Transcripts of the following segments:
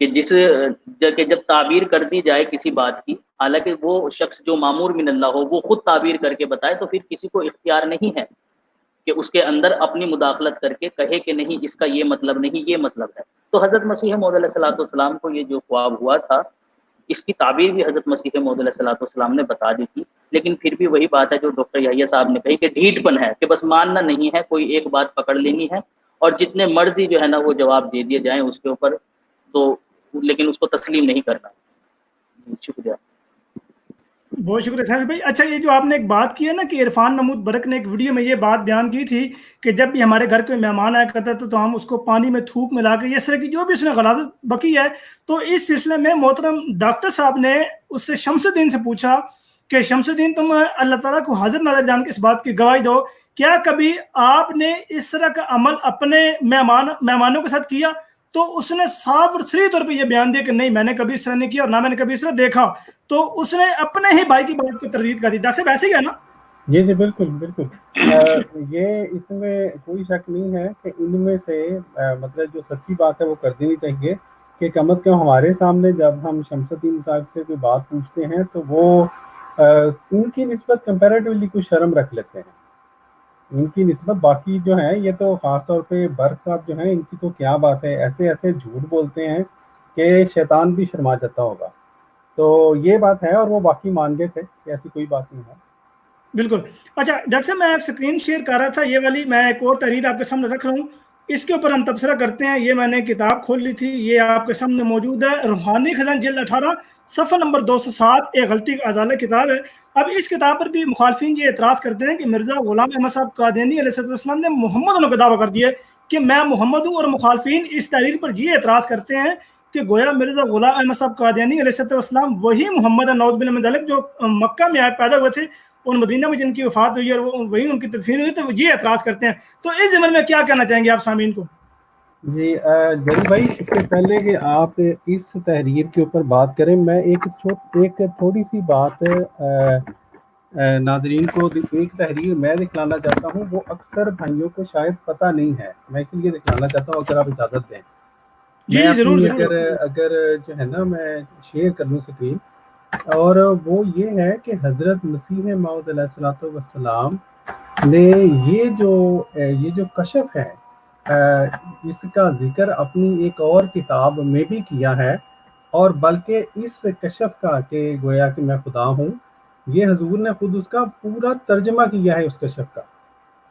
کہ جب تعبیر کر دی جائے کسی بات کی، حالانکہ وہ شخص جو مامور من اللہ ہو وہ خود تعبیر کر کے بتائے، تو پھر کسی کو اختیار نہیں ہے کہ اس کے اندر اپنی مداخلت کر کے کہے کہ نہیں اس کا یہ مطلب نہیں، یہ مطلب ہے۔ تو حضرت مسیح موعود علیہ الصلوۃ والسلام کو یہ جو خواب ہوا تھا، اس کی تعبیر بھی حضرت مسیح موعود علیہ الصلوۃ والسلام نے بتا دی تھی، لیکن پھر بھی وہی بات ہے جو ڈاکٹر یحییٰ صاحب نے کہی کہ ڈھیٹ پن ہے، کہ بس ماننا نہیں ہے، کوئی ایک بات پکڑ لینی ہے اور جتنے مرضی جو ہے نا وہ جواب دے دیے جائیں اس کے اوپر، تو لیکن اس کو تسلیم نہیں کرنا۔ شکریہ، بہت شکریہ سامع بھائی۔ اچھا، یہ جو آپ نے ایک بات کی ہے نا کہ عرفان محمود برق نے ایک ویڈیو میں یہ بات بیان کی تھی کہ جب بھی ہمارے گھر کوئی مہمان آیا کرتا تھا تو ہم اس کو پانی میں تھوک ملا کے، اس طرح کی جو بھی اس نے غلاظت بکی ہے، تو اس سلسلے میں محترم ڈاکٹر صاحب نے اس سے شمس الدین سے پوچھا کہ شمس الدین تم اللہ تعالیٰ کو حاضر ناظر جان کے اس بات کی گواہی دو، کیا کبھی آپ نے اس طرح کا عمل اپنے مہمانوں کے ساتھ کیا؟ تو اس نے صاف اور صریح طور پہ یہ بیان دیا کہ نہیں، میں نے کبھی اس طرح نہیں کیا اور نہ میں نے کبھی اس طرح دیکھا۔ تو اس نے اپنے ہی بھائی کی بات کو تردید کر دی۔ ڈاکٹر صاحب ایسے ہی ہے نا؟ جی بالکل بالکل، یہ اس میں کوئی شک نہیں ہے کہ ان میں سے مطلب جو سچی بات ہے وہ کر دینی چاہیے، کہ کم از کم ہمارے سامنے جب ہم شمس الدین صاحب سے کوئی بات پوچھتے ہیں تو وہ ان کی نسبت کمپیریٹیولی کچھ شرم رکھ لیتے ہیں، ان کی نسبت۔ باقی جو ہیں یہ تو خاص طور پہ برق صاحب جو ہیں، ان کی تو کیا بات ہے، ایسے ایسے جھوٹ بولتے ہیں کہ شیطان بھی شرما جاتا ہوگا۔ تو یہ بات ہے، اور وہ باقی مان گئے تھے کہ ایسی کوئی بات نہیں ہے۔ بالکل۔ اچھا ڈاکٹر صاحب، میں ایک اسکرین شیئر کر رہا تھا، یہ والی میں ایک اور تحریر آپ کے سامنے رکھ رہا ہوں، اس کے اوپر ہم تبصرہ کرتے ہیں۔ یہ میں نے کتاب کھول لی تھی، یہ آپ کے سامنے موجود ہے، روحانی خزان جلد 18 صفحہ نمبر 207، ایک غلطی کا ازالہ کتاب ہے۔ اب اس کتاب پر بھی مخالفین یہ اعتراض کرتے ہیں کہ مرزا غلام احمد صاحب قادیانی علیہ السلام نے محمد ہونے کا دعویٰ کر دیا کہ میں محمد ہوں، اور مخالفین اس تحریر پر یہ اعتراض کرتے ہیں کہ گویا مرزا غلام احمد صاحب قادیانی علیہ السلام وہی محمد ہے، نعوذ باللہ من ذالک، جو مکہ میں پیدا ہوئے تھے اور مدینہ میں جن کی وفات ہوئی اور وہی ان کی تدفین ہوئی، تو وہ یہ اعتراض کرتے ہیں۔ تو اس ضمن میں کیا کہنا چاہیں گے آپ سامعین کو؟ جی جلی بھائی، اس سے پہلے کہ آپ اس تحریر کے اوپر بات کریں، میں ایک تھوڑی سی بات ناظرین کو، ایک تحریر میں دکھلانا چاہتا ہوں، وہ اکثر بھائیوں کو شاید پتہ نہیں ہے، میں اس لیے دکھلانا چاہتا ہوں، اگر آپ اجازت دیں۔ جی ضرور ضرور۔ اگر جو ہے نا میں شیئر کر لوں اسکرین، اور وہ یہ ہے کہ حضرت مسیح موعود علیہ الصلوۃ والسلام نے یہ جو کشف ہے، اس کا ذکر اپنی ایک اور کتاب میں بھی کیا ہے، اور بلکہ اس کشف کا کہ گویا کہ میں خدا ہوں، یہ حضور نے خود اس کا پورا ترجمہ کیا ہے اس کشف کا۔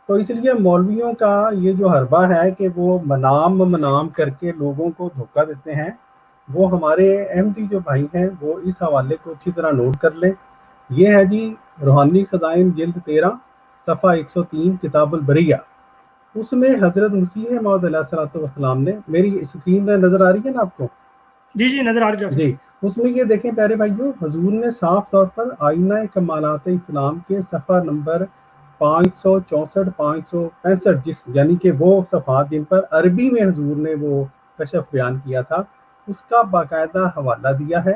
تو اس لیے مولویوں کا یہ جو حربہ ہے کہ وہ منام کر کے لوگوں کو دھوکہ دیتے ہیں، وہ ہمارے احمدی جو بھائی ہیں وہ اس حوالے کو اچھی طرح نوٹ کر لیں۔ یہ ہے جی روحانی خزائن جلد 13 صفحہ 103 کتاب البریہ، اس میں حضرت مسیح موعود علیہ الصلوۃ والسلام نے، میری اسکرین میں نظر آ رہی ہے نا آپ کو؟ جی جی نظر آ رہی ہے جی، اس میں یہ دیکھیں پیارے بھائیوں، حضور نے صاف طور پر آئینہ کمالات اسلام کے صفحہ نمبر 564 565 یعنی کہ وہ صفحات جن پر عربی میں حضور نے وہ کشف بیان کیا تھا، اس کا باقاعدہ حوالہ دیا ہے۔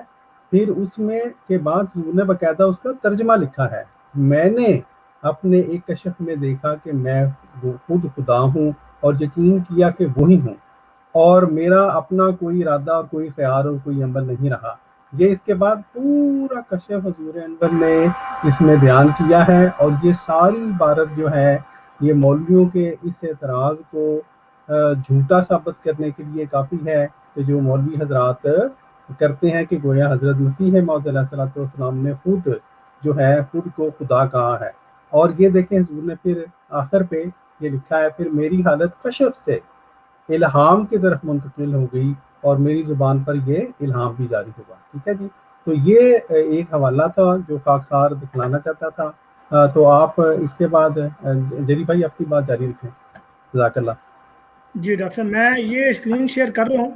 پھر اس میں کے بعد حضور نے باقاعدہ اس کا ترجمہ لکھا ہے۔ میں نے اپنے ایک کشف میں دیکھا کہ میں خود خدا ہوں، اور یقین کیا کہ وہی ہوں، اور میرا اپنا کوئی ارادہ اور کوئی خیال اور کوئی عمل نہیں رہا۔ یہ اس کے بعد پورا کشف حضور انور نے اس میں بیان کیا ہے، اور یہ ساری عبارت جو ہے یہ مولویوں کے اس اعتراض کو جھوٹا ثابت کرنے کے لیے کافی ہے، کہ جو مولوی حضرات کرتے ہیں کہ گویا حضرت مسیح موعود علیہ السلام نے خود جو ہے خود کو خدا کہا ہے۔ اور یہ دیکھیں حضور نے پھر آخر پہ یہ لکھا ہے، پھر میری حالت کشف سے الہام کی طرف منتقل ہو گئی، اور میری زبان پر یہ الہام بھی جاری ہوگا۔ ٹھیک ہے جی، تو یہ ایک حوالہ تھا جو خاکسار دکھلانا چاہتا تھا۔ تو آپ اس کے بعد جری بھائی اپنی بات جاری رکھیں، جزاک اللہ۔ جی ڈاکٹر صاحب، میں یہ اسکرین شیئر کر رہا ہوں،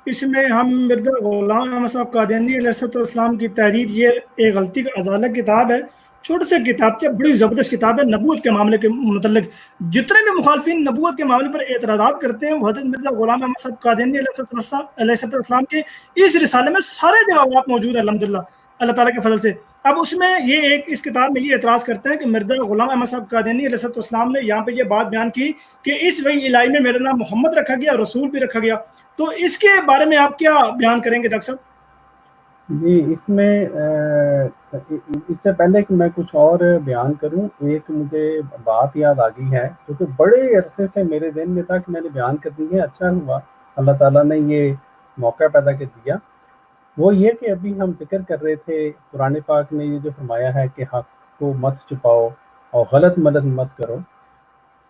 اس میں ہم مرزا غلام احمد صاحب قادیانی علیہ السلام کی تحریر، یہ ایک غلطی کا ازالہ کتاب ہے، چھوٹے سے کتاب سے بڑی زبردست کتاب ہے نبوت کے معاملے کے متعلق۔ جتنے بھی مخالفین نبوت کے معاملے پر اعتراضات کرتے ہیں، وہ حضرت مرزا غلام احمد صاحب قادیانی علیہ السلام کے اس رسالے میں سارے جوابات موجود ہیں الحمدللہ اللہ تعالیٰ کے فضل سے۔ اب اس میں یہ ایک اس کتاب میں یہ اعتراض کرتے ہیں کہ مرزا غلام احمد صاحب قادیانی علیہ السلام نے یہاں پہ یہ بات بیان کی کہ اس وحی الہی میں میرا نام محمد رکھا گیا، رسول بھی رکھا گیا، تو اس کے بارے میں آپ کیا بیان کریں گے ڈاکٹر صاحب؟ جی اس میں اس سے پہلے کہ میں کچھ اور بیان کروں، ایک مجھے بات یاد آ گئی ہے جو کہ بڑے عرصے سے میرے ذہن میں تھا کہ میں نے بیان کرنی ہے، اچھا ہوا اللہ تعالیٰ نے یہ موقع پیدا کر دیا۔ وہ یہ کہ ابھی ہم ذکر کر رہے تھے قرآن پاک نے یہ جو فرمایا ہے کہ حق کو مت چھپاؤ اور غلط مدد مت کرو۔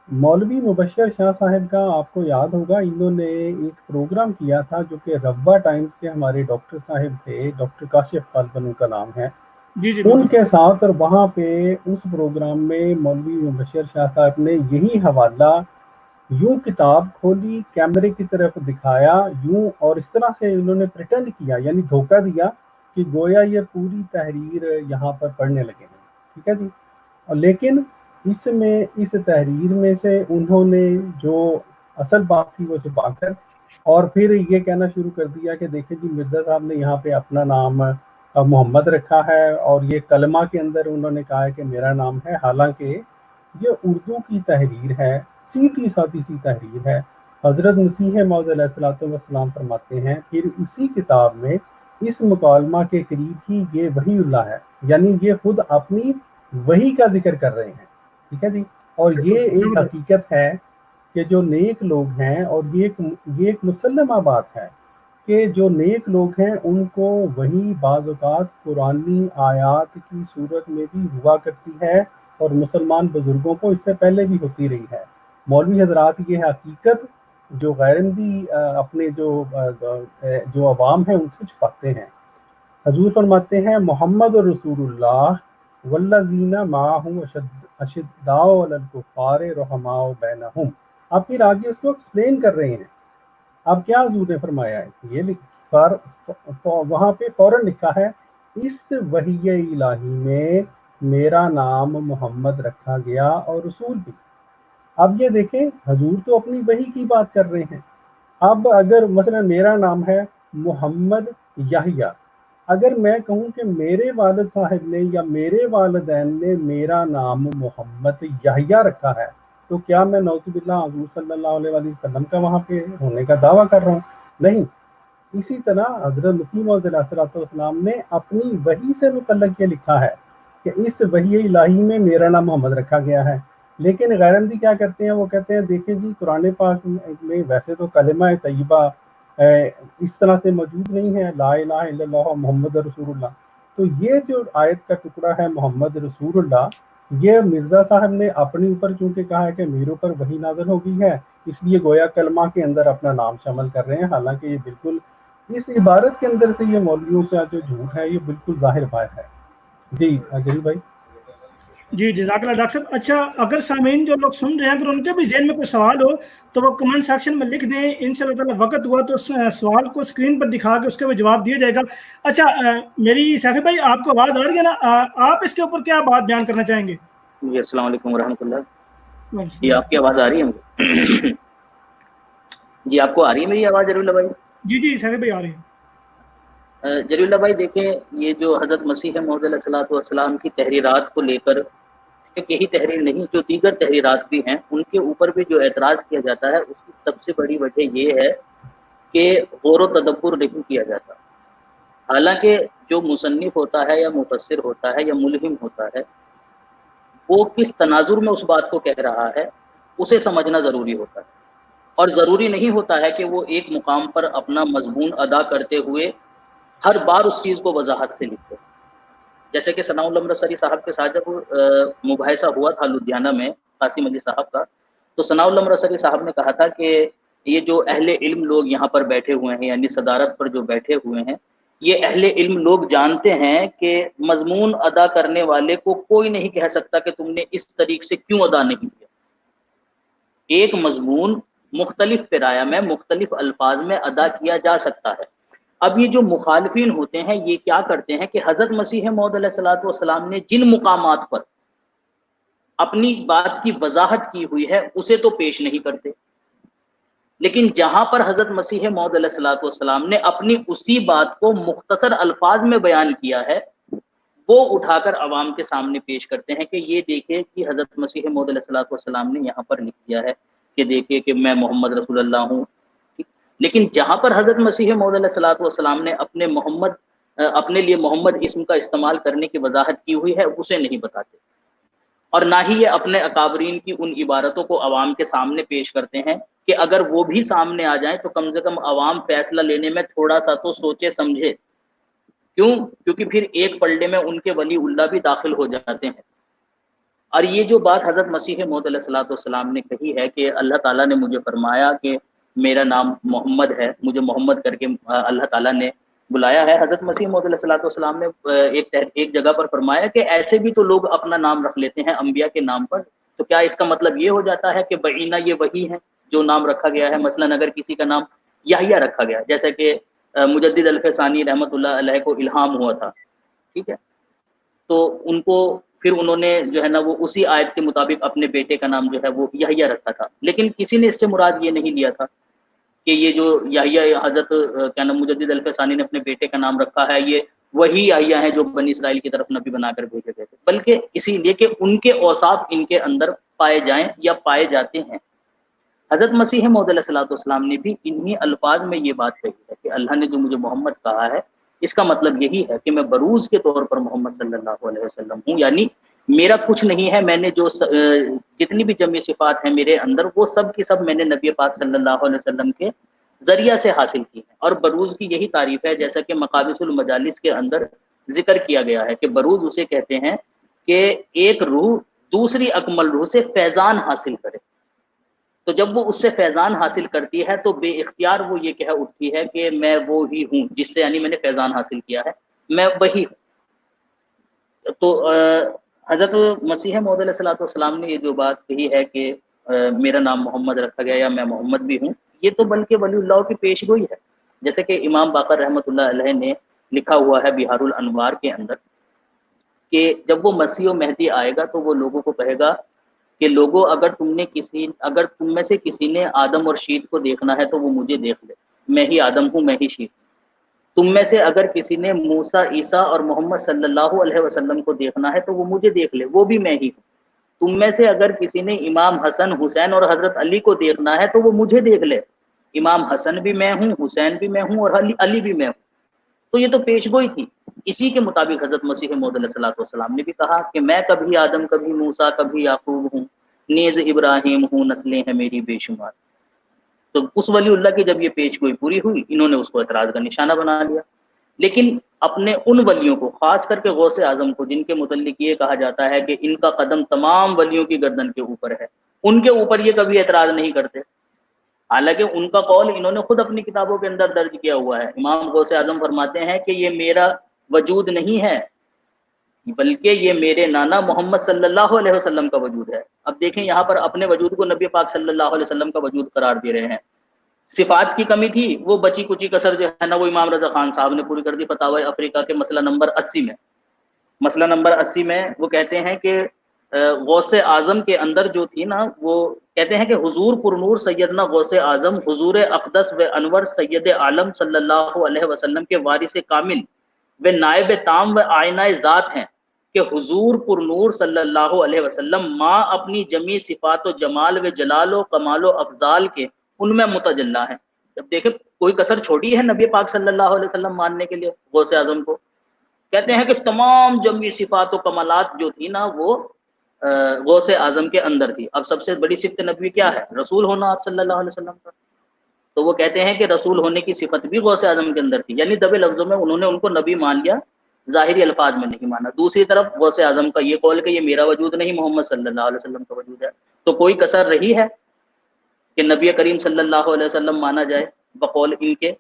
مولوی مبشر شاہ صاحب کا آپ کو یاد ہوگا، انہوں نے ایک پروگرام کیا تھا جو کہ ربا ٹائمز کے ہمارے ڈاکٹر صاحب تھے، ڈاکٹر کاشف غالباً ان کا نام ہے، جی جی ان کے ساتھ، اور وہاں پہ اس پروگرام میں مولوی مبشر شاہ صاحب نے یہی حوالہ یوں کتاب کھولی، کیمرے کی طرف دکھایا یوں، اور اس طرح سے انہوں نے پریٹینڈ کیا، یعنی دھوکہ دیا کہ گویا یہ پوری تحریر یہاں پر پڑھنے لگے ہیں، ٹھیک ہے جی۔ اور لیکن اس تحریر میں سے انہوں نے جو اصل بات تھی وہ چھپا کر اور پھر یہ کہنا شروع کر دیا کہ دیکھیں جی مرزا صاحب نے یہاں پہ اپنا نام محمد رکھا ہے اور یہ کلمہ کے اندر انہوں نے کہا ہے کہ میرا نام ہے، حالانکہ یہ اردو کی تحریر ہے، سیدھی سادی سی تحریر ہے۔ حضرت مسیح موعود علیہ السلام فرماتے ہیں پھر اسی کتاب میں اس مکالمہ کے قریب ہی یہ وحی اللہ ہے، یعنی یہ خود اپنی وحی کا ذکر کر رہے ہیں، ٹھیک ہے جی۔ اور یہ ایک حقیقت ہے کہ جو نیک لوگ ہیں، اور یہ ایک مسلمہ بات ہے کہ جو نیک لوگ ہیں ان کو وہی بعض اوقات قرآنی آیات کی صورت میں بھی ہوا کرتی ہے، اور مسلمان بزرگوں کو اس سے پہلے بھی ہوتی رہی ہے۔ مولوی حضرات یہ حقیقت جو غیرمدی اپنے جو عوام ہیں ان سے چھپاتے ہیں۔ حضور فرماتے ہیں محمد رسول اللہ والذین معہ اشداء علی الکفار رحماء بینہم۔ اب پھر آگے اس کو ایکسپلین کر رہے ہیں۔ اب کیا حضور نے فرمایا ہے، یہ وہاں پہ فوراً لکھا ہے اس وحی الہی میں میرا نام محمد رکھا گیا اور رسول بھی۔ اب یہ دیکھیں حضور تو اپنی وحی کی بات کر رہے ہیں۔ اب اگر مثلا میرا نام ہے محمد یحییٰ، اگر میں کہوں کہ میرے والد صاحب نے یا میرے والدین نے میرا نام محمد یحییٰ رکھا ہے، تو کیا میں نعوذ باللہ حضور صلی اللہ علیہ وسلم کا وہاں پہ ہونے کا دعویٰ کر رہا ہوں؟ نہیں۔ اسی طرح حضرت مسیح موعود علیہ السلام نے اپنی وحی سے متعلق یہ لکھا ہے کہ اس وحی الہی میں میرا نام محمد رکھا گیا ہے۔ لیکن غیرمدی کیا کرتے ہیں، وہ کہتے ہیں دیکھیں جی قرآن پاک میں ویسے تو کلمہ طیبہ اس طرح سے موجود نہیں ہے، لا الہ الا اللہ محمد رسول اللہ۔ تو یہ جو آیت کا ٹکڑا ہے محمد رسول اللہ، یہ مرزا صاحب نے اپنے اوپر چونکہ کہا ہے کہ میرے اوپر وحی نازل ہو گئی ہے، اس لیے گویا کلمہ کے اندر اپنا نام شامل کر رہے ہیں، حالانکہ یہ بالکل اس عبارت کے اندر سے یہ مولویوں کا جو جھوٹ ہے یہ بالکل ظاہر بات ہے۔ جی جلیل بھائی۔ جی جزاک اللہ ڈاکٹر صاحب۔ اچھا اگر سامعین جو لوگ سن رہے ہیں اگر ان کے بھی ذہن میں کوئی سوال ہو تو وہ کمنٹ سیکشن میں لکھ دیں، انشاءاللہ تعالی وقت ہوا تو سوال کو اسکرین پر دکھا کے اس کے بھی جواب دیا جائے گا۔ اچھا میری سیفی بھائی آپ کو آواز آ رہی ہے نا، آپ اس کے اوپر کیا بات بیان کرنا چاہیں گے؟ جی السلام علیکم ورحمۃ اللہ۔ جی آپ کی آواز آ رہی ہے مجھے؟ جی آپ کو آ رہی ہے میری آواز جلیل اللہ بھائی؟ جی جی سیفی بھائی آ رہی ہے۔ جلیل اللہ بھائی دیکھیں، یہ جو حضرت مسیح موعود علیہ السلام کی تحریرات کو لے کر، صرف یہی تحریر نہیں جو دیگر تحریرات بھی ہیں ان کے اوپر بھی جو اعتراض کیا جاتا ہے، اس کی سب سے بڑی وجہ یہ ہے کہ غور و تدبر نہیں کیا جاتا۔ حالانکہ جو مصنف ہوتا ہے یا مفسر ہوتا ہے یا ملہم ہوتا ہے، وہ کس تناظر میں اس بات کو کہہ رہا ہے اسے سمجھنا ضروری ہوتا ہے، اور ضروری نہیں ہوتا ہے کہ وہ ایک مقام پر اپنا مضمون ادا کرتے ہوئے ہر بار اس چیز کو وضاحت سے لکھتے۔ جیسے کہ ثناء اللہ امرتسری صاحب کے ساتھ جب مباحثہ ہوا تھا لدھیانہ میں قاسم علی صاحب کا، تو ثناء اللہ امرتسری صاحب نے کہا تھا کہ یہ جو اہل علم لوگ یہاں پر بیٹھے ہوئے ہیں، یعنی صدارت پر جو بیٹھے ہوئے ہیں، یہ اہل علم لوگ جانتے ہیں کہ مضمون ادا کرنے والے کو کوئی نہیں کہہ سکتا کہ تم نے اس طریقے سے کیوں ادا نہیں کیا۔ ایک مضمون مختلف پیرایہ میں مختلف الفاظ میں ادا کیا جا سکتا ہے۔ اب یہ جو مخالفین ہوتے ہیں یہ کیا کرتے ہیں کہ حضرت مسیح موعود علیہ السلام نے جن مقامات پر اپنی بات کی وضاحت کی ہوئی ہے اسے تو پیش نہیں کرتے، لیکن جہاں پر حضرت مسیح موعود علیہ السلام نے اپنی اسی بات کو مختصر الفاظ میں بیان کیا ہے وہ اٹھا کر عوام کے سامنے پیش کرتے ہیں کہ یہ دیکھیں کہ حضرت مسیح موعود علیہ الصلوۃ والسلام نے یہاں پر لکھ دیا ہے کہ دیکھیں کہ میں محمد رسول اللہ ہوں. لیکن جہاں پر حضرت مسیح موعود علیہ الصلوۃ والسلام نے اپنے لیے محمد اسم کا استعمال کرنے کی وضاحت کی ہوئی ہے اسے نہیں بتاتے، اور نہ ہی یہ اپنے اکابرین کی ان عبارتوں کو عوام کے سامنے پیش کرتے ہیں کہ اگر وہ بھی سامنے آ جائیں تو کم سے کم عوام فیصلہ لینے میں تھوڑا سا تو سوچے سمجھے. کیوں؟ کیونکہ پھر ایک پلڑے میں ان کے ولی اللہ بھی داخل ہو جاتے ہیں. اور یہ جو بات حضرت مسیح موعود علیہ الصلوۃ والسلام نے کہی ہے کہ اللہ تعالیٰ نے مجھے فرمایا کہ میرا نام محمد ہے، مجھے محمد کر کے اللہ تعالیٰ نے بلایا ہے. حضرت مسیح موعود علیہ الصلوۃ والسلام نے ایک جگہ پر فرمایا کہ ایسے بھی تو لوگ اپنا نام رکھ لیتے ہیں انبیاء کے نام پر، تو کیا اس کا مطلب یہ ہو جاتا ہے کہ بعینہ یہ وہی ہے جو نام رکھا گیا ہے؟ مثلا اگر کسی کا نام یحییٰ رکھا گیا، جیسے کہ مجدد الف ثانی رحمۃ اللہ علیہ کو الہام ہوا تھا، ٹھیک ہے، تو ان کو پھر انہوں نے جو ہے نا وہ اسی آیت کے مطابق اپنے بیٹے کا نام جو ہے وہ یحییٰ رکھا تھا. لیکن کسی نے اس سے مراد یہ نہیں لیا تھا کہ یہ جو یحییٰ حضرت کیا نام مجدد الف ثانی نے اپنے بیٹے کا نام رکھا ہے یہ وہی یحییٰ ہیں جو بنی اسرائیل کی طرف نبی بنا کر بھیجے گئے تھے، بلکہ اسی لیے کہ ان کے اوصاف ان کے اندر پائے جائیں یا پائے جاتے ہیں. حضرت مسیح موعود علیہ الصلوۃ والسلام نے بھی انہی الفاظ میں یہ بات کہی ہے کہ اللہ نے جو مجھے محمد کہا ہے اس کا مطلب یہی ہے کہ میں بروز کے طور پر محمد صلی اللہ علیہ وسلم ہوں، یعنی میرا کچھ نہیں ہے، میں نے جو جتنی بھی جمعی صفات ہیں میرے اندر وہ سب کی سب میں نے نبی پاک صلی اللہ علیہ وسلم کے ذریعہ سے حاصل کی ہے. اور بروز کی یہی تعریف ہے جیسا کہ مقابس المجالس کے اندر ذکر کیا گیا ہے کہ بروز اسے کہتے ہیں کہ ایک روح دوسری اکمل روح سے فیضان حاصل کرے. تو جب وہ اس سے فیضان حاصل کرتی ہے تو بے اختیار وہ یہ کہہ اٹھتی ہے کہ میں وہ ہی ہوں جس سے یعنی میں نے فیضان حاصل کیا ہے، میں وہی ہوں. تو حضرت مسیح موعود علیہ الصلوۃ والسلام نے یہ جو بات کہی ہے کہ میرا نام محمد رکھا گیا یا میں محمد بھی ہوں، یہ تو بلکہ ولی اللہ کی پیش گوئی ہے. جیسے کہ امام باقر رحمۃ اللہ علیہ نے لکھا ہوا ہے بہار الانوار کے اندر کہ جب وہ مسیح و مہدی آئے گا تو وہ لوگوں کو کہے گا کہ لوگوں اگر تم میں سے کسی نے آدم اور شیت کو دیکھنا ہے تو وہ مجھے دیکھ لے، میں ہی آدم ہوں میں ہی شیت ہوں. تم میں سے اگر کسی نے موسیٰ عیسیٰ اور محمد صلی اللہ علیہ وسلم کو دیکھنا ہے تو وہ مجھے دیکھ لے، وہ بھی میں ہی ہوں. تم میں سے اگر کسی نے امام حسن حسین اور حضرت علی کو دیکھنا ہے تو وہ مجھے دیکھ لے، امام حسن بھی میں ہوں، حسین بھی میں ہوں اور علی بھی میں ہوں. تو یہ تو پیش گوئی تھی. اسی کے مطابق حضرت مسیح موعود علیہ الصلوۃ والسلام نے بھی کہا کہ میں کبھی آدم کبھی موسیٰ کبھی یعقوب ہوں، نیز ابراہیم ہوں، نسلیں ہیں میری بے شمار. تو اس ولی اللہ کی جب یہ پیش گوئی پوری ہوئی انہوں نے اس کو اعتراض کا نشانہ بنا لیا. لیکن اپنے ان ولیوں کو خاص کر کے غوث اعظم کو جن کے متعلق یہ کہا جاتا ہے کہ ان کا قدم تمام ولیوں کی گردن کے اوپر ہے، ان کے اوپر یہ کبھی اعتراض نہیں کرتے. حالانکہ ان کا قول انہوں نے خود اپنی کتابوں کے اندر درج کیا ہوا ہے. امام غوث اعظم فرماتے ہیں کہ یہ میرا وجود نہیں ہے بلکہ یہ میرے نانا محمد صلی اللہ علیہ وسلم کا وجود ہے. اب دیکھیں یہاں پر اپنے وجود کو نبی پاک صلی اللہ علیہ وسلم کا وجود قرار دے رہے ہیں. صفات کی کمی تھی، وہ بچی کچی کسر جو ہے نا وہ امام رضا خان صاحب نے پوری کر دی فتاوی افریقہ کے مسئلہ نمبر 80 میں. مسئلہ نمبر 80 میں وہ کہتے ہیں کہ غوث اعظم کے اندر جو تھی نا وہ کہتے ہیں کہ حضور پرنور سیدنا غوث اعظم حضور اقدس و انور سید عالم صلی اللہ علیہ وسلم کے وارث کامل و نائب تام و آئینہ ذات ہیں کہ حضور پرنور صلی اللہ علیہ وسلم ماں اپنی جمی صفات و جمال و جلال و کمال و افضال کے ان میں متجلا ہیں. جب دیکھیں کوئی کسر چھوٹی ہے نبی پاک صلی اللہ علیہ وسلم ماننے کے لیے غوث اعظم کو. کہتے ہیں کہ تمام جمی صفات و کمالات جو تھی نا وہ غوث اعظم کے اندر تھی. اب سب سے بڑی صفت نبی کیا ہے؟ رسول ہونا آپ صلی اللہ علیہ وسلم کا. تو وہ کہتے ہیں کہ رسول ہونے کی صفت بھی غوث اعظم کے اندر تھی، یعنی دبے لفظوں میں انہوں نے ان کو نبی مان لیا، ظاہری الفاظ میں نہیں مانا. دوسری طرف غوث اعظم کا یہ قول کہ یہ میرا وجود نہیں محمد صلی اللہ علیہ وسلم کا وجود ہے. تو کوئی کسر رہی ہے کہ نبی کریم صلی اللہ علیہ وسلم مانا جائے بقول ان کے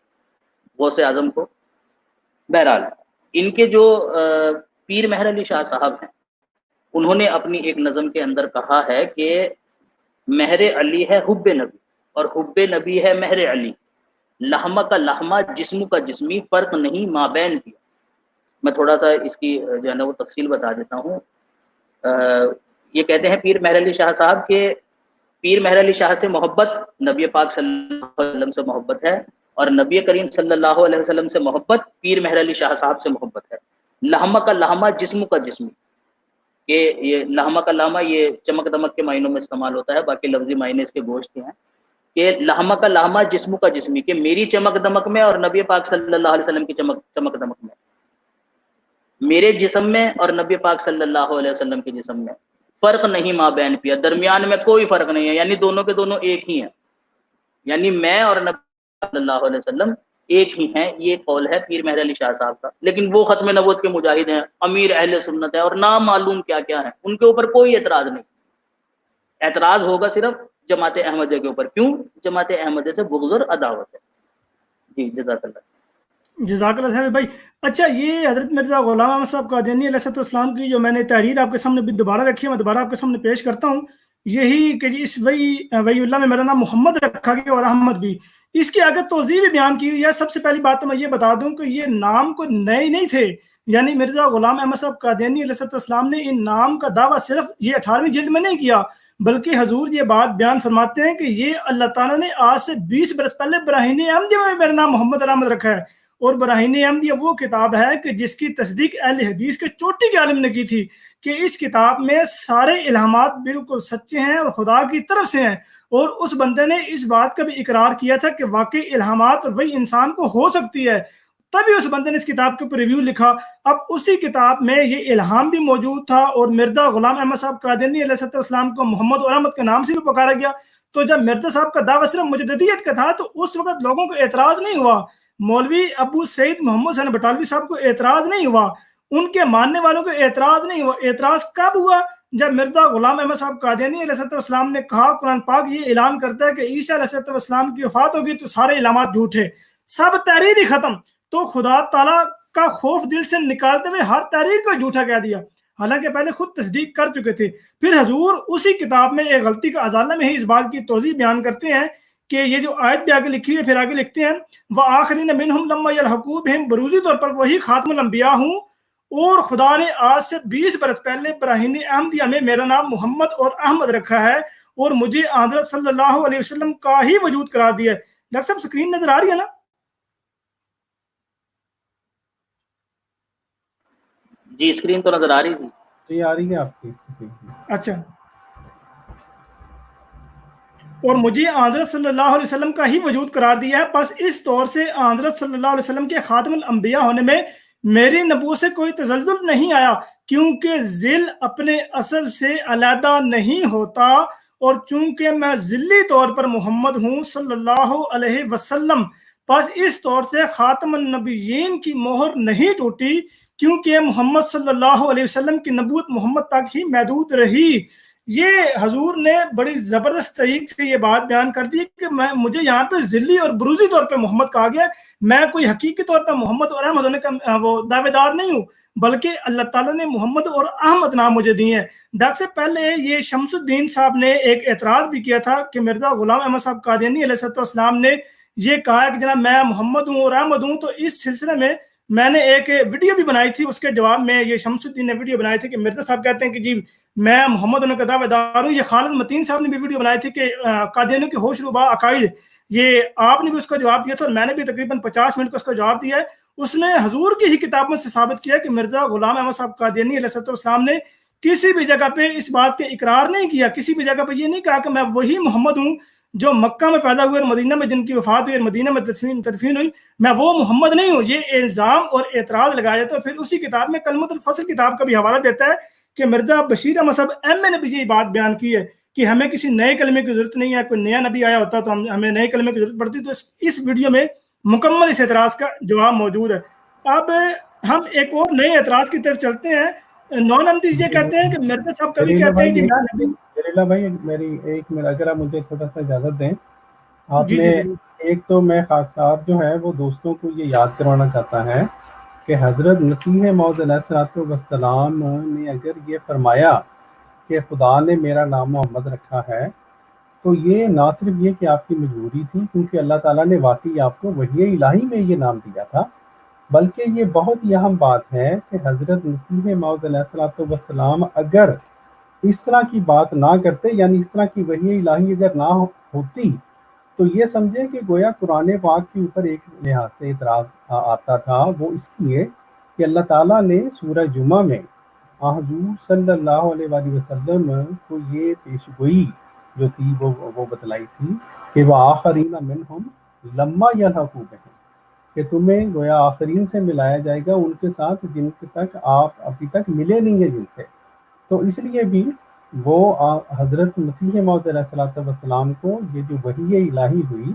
غوث اعظم کو؟ بہرحال ان کے جو پیر مہر علی شاہ صاحب ہیں انہوں نے اپنی ایک نظم کے اندر کہا ہے کہ مہر علی ہے حب نبی اور حب نبی ہے مہر علی، لحمہ کا لحمہ جسم کا جسمی فرق نہیں مابین کیا. میں تھوڑا سا اس کی جو ہے نا وہ تفصیل بتا دیتا ہوں. یہ کہتے ہیں پیر مہر علی شاہ صاحب کہ پیر مہر علی شاہ سے محبت نبی پاک صلی اللہ علیہ وسلم سے محبت ہے اور نبی کریم صلی اللہ علیہ وسلم سے محبت پیر مہر علی شاہ صاحب سے محبت ہے. لحمہ کا لحمہ جسم کا جسم، کہ یہ لحمہ کا لحمہ یہ چمک دمک کے معنوں میں استعمال ہوتا ہے، باقی لفظی معنی اس کے گوشت کے ہیں، کہ لحمہ کا لحمہ جسم کا جسمی، کہ میری چمک دمک میں اور نبی پاک صلی اللہ علیہ وسلم کی چمک دمک میں، میرے جسم میں اور نبی پاک صلی اللہ علیہ وسلم کے جسم میں فرق نہیں، ماں بین پیا، درمیان میں کوئی فرق نہیں ہے، یعنی دونوں کے دونوں ایک ہی ہیں، یعنی میں اور نبی صلی اللہ علیہ وسلم ایک ہی ہیں۔ یہ قول ہے پیر مہر علی شاہ صاحب کا، لیکن وہ ختم نبوت کے مجاہد ہیں، امیر اہل سنت ہے، اور نام معلوم کیا کیا ہے، ان کے اوپر کوئی اعتراض نہیں۔ اعتراض ہوگا صرف جماعت احمدیہ کے اوپر، کیوں؟ جماعت احمدیہ سے بغض اور عداوت ہے۔ جی جزاک اللہ۔ جزاک اللہ صاحب بھائی۔ اچھا، یہ حضرت مرزا غلام احمد صاحب قادیانی علیہ السلام کی جو میں نے تحریر آپ کے سامنے بھی دوبارہ رکھی ہے، میں دوبارہ آپ کے سامنے پیش کرتا ہوں، یہی کہ جی اس وہی اللہ میں میرا نام محمد رکھا گیا اور احمد بھی، اس کی آگے توضیح بھی بیان کی ہوئی ہے۔ سب سے پہلی بات تو میں یہ بتا دوں کہ یہ نام کوئی نئے نہیں تھے، یعنی مرزا غلام احمد صاحب قادیانی علیہ السلام نے ان نام کا دعویٰ صرف یہ 18ویں جلد میں نہیں کیا، بلکہ حضور یہ بات بیان فرماتے ہیں کہ یہ اللہ تعالیٰ نے آج سے 20 برس پہلے براہین احمدیہ میں میرا نام محمد احمد رکھا ہے، اور براہین احمدیہ وہ کتاب ہے کہ جس کی تصدیق اہل حدیث کے چوٹی کے عالم نے کی تھی، کہ اس کتاب میں سارے الہامات بالکل سچے ہیں اور خدا کی طرف سے ہیں، اور اس بندے نے اس بات کا بھی اقرار کیا تھا کہ واقعی الہامات اور وہی انسان کو ہو سکتی ہے، تبھی اس بندے نے اس کتاب کے اوپر ریویو لکھا۔ اب اسی کتاب میں یہ الہام بھی موجود تھا، اور مرزا غلام احمد صاحب قادیانی علیہ السلام کو محمد اور احمد کے نام سے بھی پکارا گیا۔ تو جب مرزا صاحب کا دعویٰ صرف مجددیت کا تھا تو اس وقت لوگوں کو اعتراض نہیں ہوا، مولوی ابو سعید محمد حسین بٹالوی صاحب کو اعتراض نہیں ہوا، ان کے ماننے والوں کو اعتراض نہیں ہوا۔ اعتراض کب ہوا؟ جب مرزا غلام احمد صاحب قادیانی علیہ السلام نے کہا، قرآن پاک یہ اعلان کرتا ہے کہ عیسیٰ علیہ السلام کی وفات ہوگی تو سارے علامات جھوٹے، سب تحریر ہی ختم، تو خدا تعالیٰ کا خوف دل سے نکالتے ہوئے ہر تحریر کو جھوٹا کہہ دیا، حالانکہ پہلے خود تصدیق کر چکے تھے۔ پھر حضور اسی کتاب میں ایک غلطی کا ازالہ میں ہی اس بات کی توضیح بیان کرتے ہیں کہ یہ جو آیت بھی آگے لکھی ہے، پھر آگے لکھتے ہیں وَآخَرِينَ مِنْهُمْ لَمَّا يَلْحَقُوا بِهِمْ، بروزی طور پر وہی خاتم الانبیاء ہوں، اور خدا نے آج سے 20 برس پہلے براہین احمدیہ میں میرا نام محمد اور احمد رکھا ہے، اور مجھے حضرت صلی اللہ علیہ وسلم کا ہی وجود قرار دیا ہے۔ ڈاکٹر صاحب سکرین نظر آ رہی ہے نا؟ جی اسکرین تو نظر آ رہی تھی، جی آ رہی ہے آپ کی۔ اچھا، اور مجھے حضرت صلی اللہ علیہ وسلم کا ہی وجود قرار دیا ہے، پس اس طور سے حضرت صلی اللہ علیہ وسلم کے خاتم الانبیاء ہونے میں میری نبوت سے کوئی تزلزل نہیں آیا، کیونکہ ذل اپنے اصل سے علیحدہ نہیں ہوتا، اور چونکہ میں ذلی طور پر محمد ہوں صلی اللہ علیہ وسلم، پس اس طور سے خاتم النبیین کی مہر نہیں ٹوٹی، کیونکہ محمد صلی اللہ علیہ وسلم کی نبوت محمد تک ہی محدود رہی۔ یہ حضور نے بڑی زبردست طریقے سے یہ بات بیان کر دی کہ مجھے یہاں پہ ذلی اور بروزی طور پہ محمد کہا گیا، میں کوئی حقیقی طور پہ محمد اور احمد ہونے کا وہ دعوے دار نہیں ہوں، بلکہ اللہ تعالیٰ نے محمد اور احمد نام مجھے دیے ہیں۔ ڈاکٹر سے پہلے یہ شمس الدین صاحب نے ایک اعتراض بھی کیا تھا کہ مرزا غلام احمد صاحب قادیانی علیہ السلام نے یہ کہا کہ جناب میں محمد ہوں اور احمد ہوں، تو اس سلسلے میں نے ایک ویڈیو بھی بنائی تھی، اس کے جواب میں یہ شمس الدین نے ویڈیو بنائی تھی کہ مرزا صاحب کہتے ہیں کہ جی میں محمد ہونے کا دعوے دار ہوں۔ یہ خالد متین صاحب نے بھی ویڈیو بنائی تھی کہ قادیانیوں کے ہوش ربا عقائد، یہ آپ نے بھی اس کا جواب دیا تھا، اور میں نے بھی تقریباً 50 منٹ کا اس کا جواب دیا ہے۔ اس نے حضور کی ہی کتابوں سے ثابت کیا کہ مرزا غلام احمد صاحب قادیانی علیہ السلام نے کسی بھی جگہ پہ اس بات کے اقرار نہیں کیا، کسی بھی جگہ پہ یہ نہیں کہا کہ میں وہی محمد ہوں جو مکہ میں پیدا ہوئے اور مدینہ میں جن کی وفات ہوئی اور مدینہ میں تدفین ہوئی، میں وہ محمد نہیں ہوں۔ یہ الزام اور اعتراض لگایا جاتا ہے۔ پھر اسی کتاب میں کلمۃ الفصل کتاب کا بھی حوالہ دیتا ہے کہ مرزا بشیر احمد صاحب ایم اے نے بھی یہ بات بیان کی ہے کہ ہمیں کسی نئے کلمے کی ضرورت نہیں ہے، کوئی نیا نبی آیا ہوتا تو ہمیں نئے کلمے کی ضرورت پڑتی۔ تو اس ویڈیو میں مکمل اس اعتراض کا جواب موجود ہے۔ اب ہم ایک اور نئے اعتراض کی طرف چلتے ہیں۔ نان احمدیز یہ کہتے ہیں کہ مرزا صاحب کبھی کہتے ہیں کہ جلیلہ بھائی میری ایک منٹ اگر آپ مجھے تھوڑا سا اجازت دیں، آپ جی نے جی ایک تو میں خاکسار جو ہے وہ دوستوں کو یہ یاد کروانا چاہتا ہے کہ حضرت مسیح موعود علیہ السلام نے اگر یہ فرمایا کہ خدا نے میرا نام محمد رکھا ہے، تو یہ نہ صرف یہ کہ آپ کی مجبوری تھی، کیونکہ اللہ تعالیٰ نے واقعی آپ کو وحی الہی میں یہ نام دیا تھا، بلکہ یہ بہت ہی اہم بات ہے کہ حضرت مسیح موعود علیہ السلام اگر اس طرح کی بات نہ کرتے، یعنی اس طرح کی وحی الہی اگر نہ ہوتی، تو یہ سمجھے کہ گویا قرآن پاک کے اوپر ایک لحاظ سے اعتراض آتا تھا، وہ اس لیے کہ اللہ تعالیٰ نے سورہ جمعہ میں حضور صلی اللہ علیہ وآلہ وسلم کو یہ پیشگوئی جو تھی وہ بتلائی تھی کہ وہ آخرین منہم لما یلحقوا بہم، کہ تمہیں گویا آخرین سے ملایا جائے گا ان کے ساتھ جن تک آپ ابھی تک ملے نہیں ہیں جن سے. تو اس لیے بھی وہ حضرت مسیح موعود علیہ السلام کو یہ جو وحی الہی ہوئی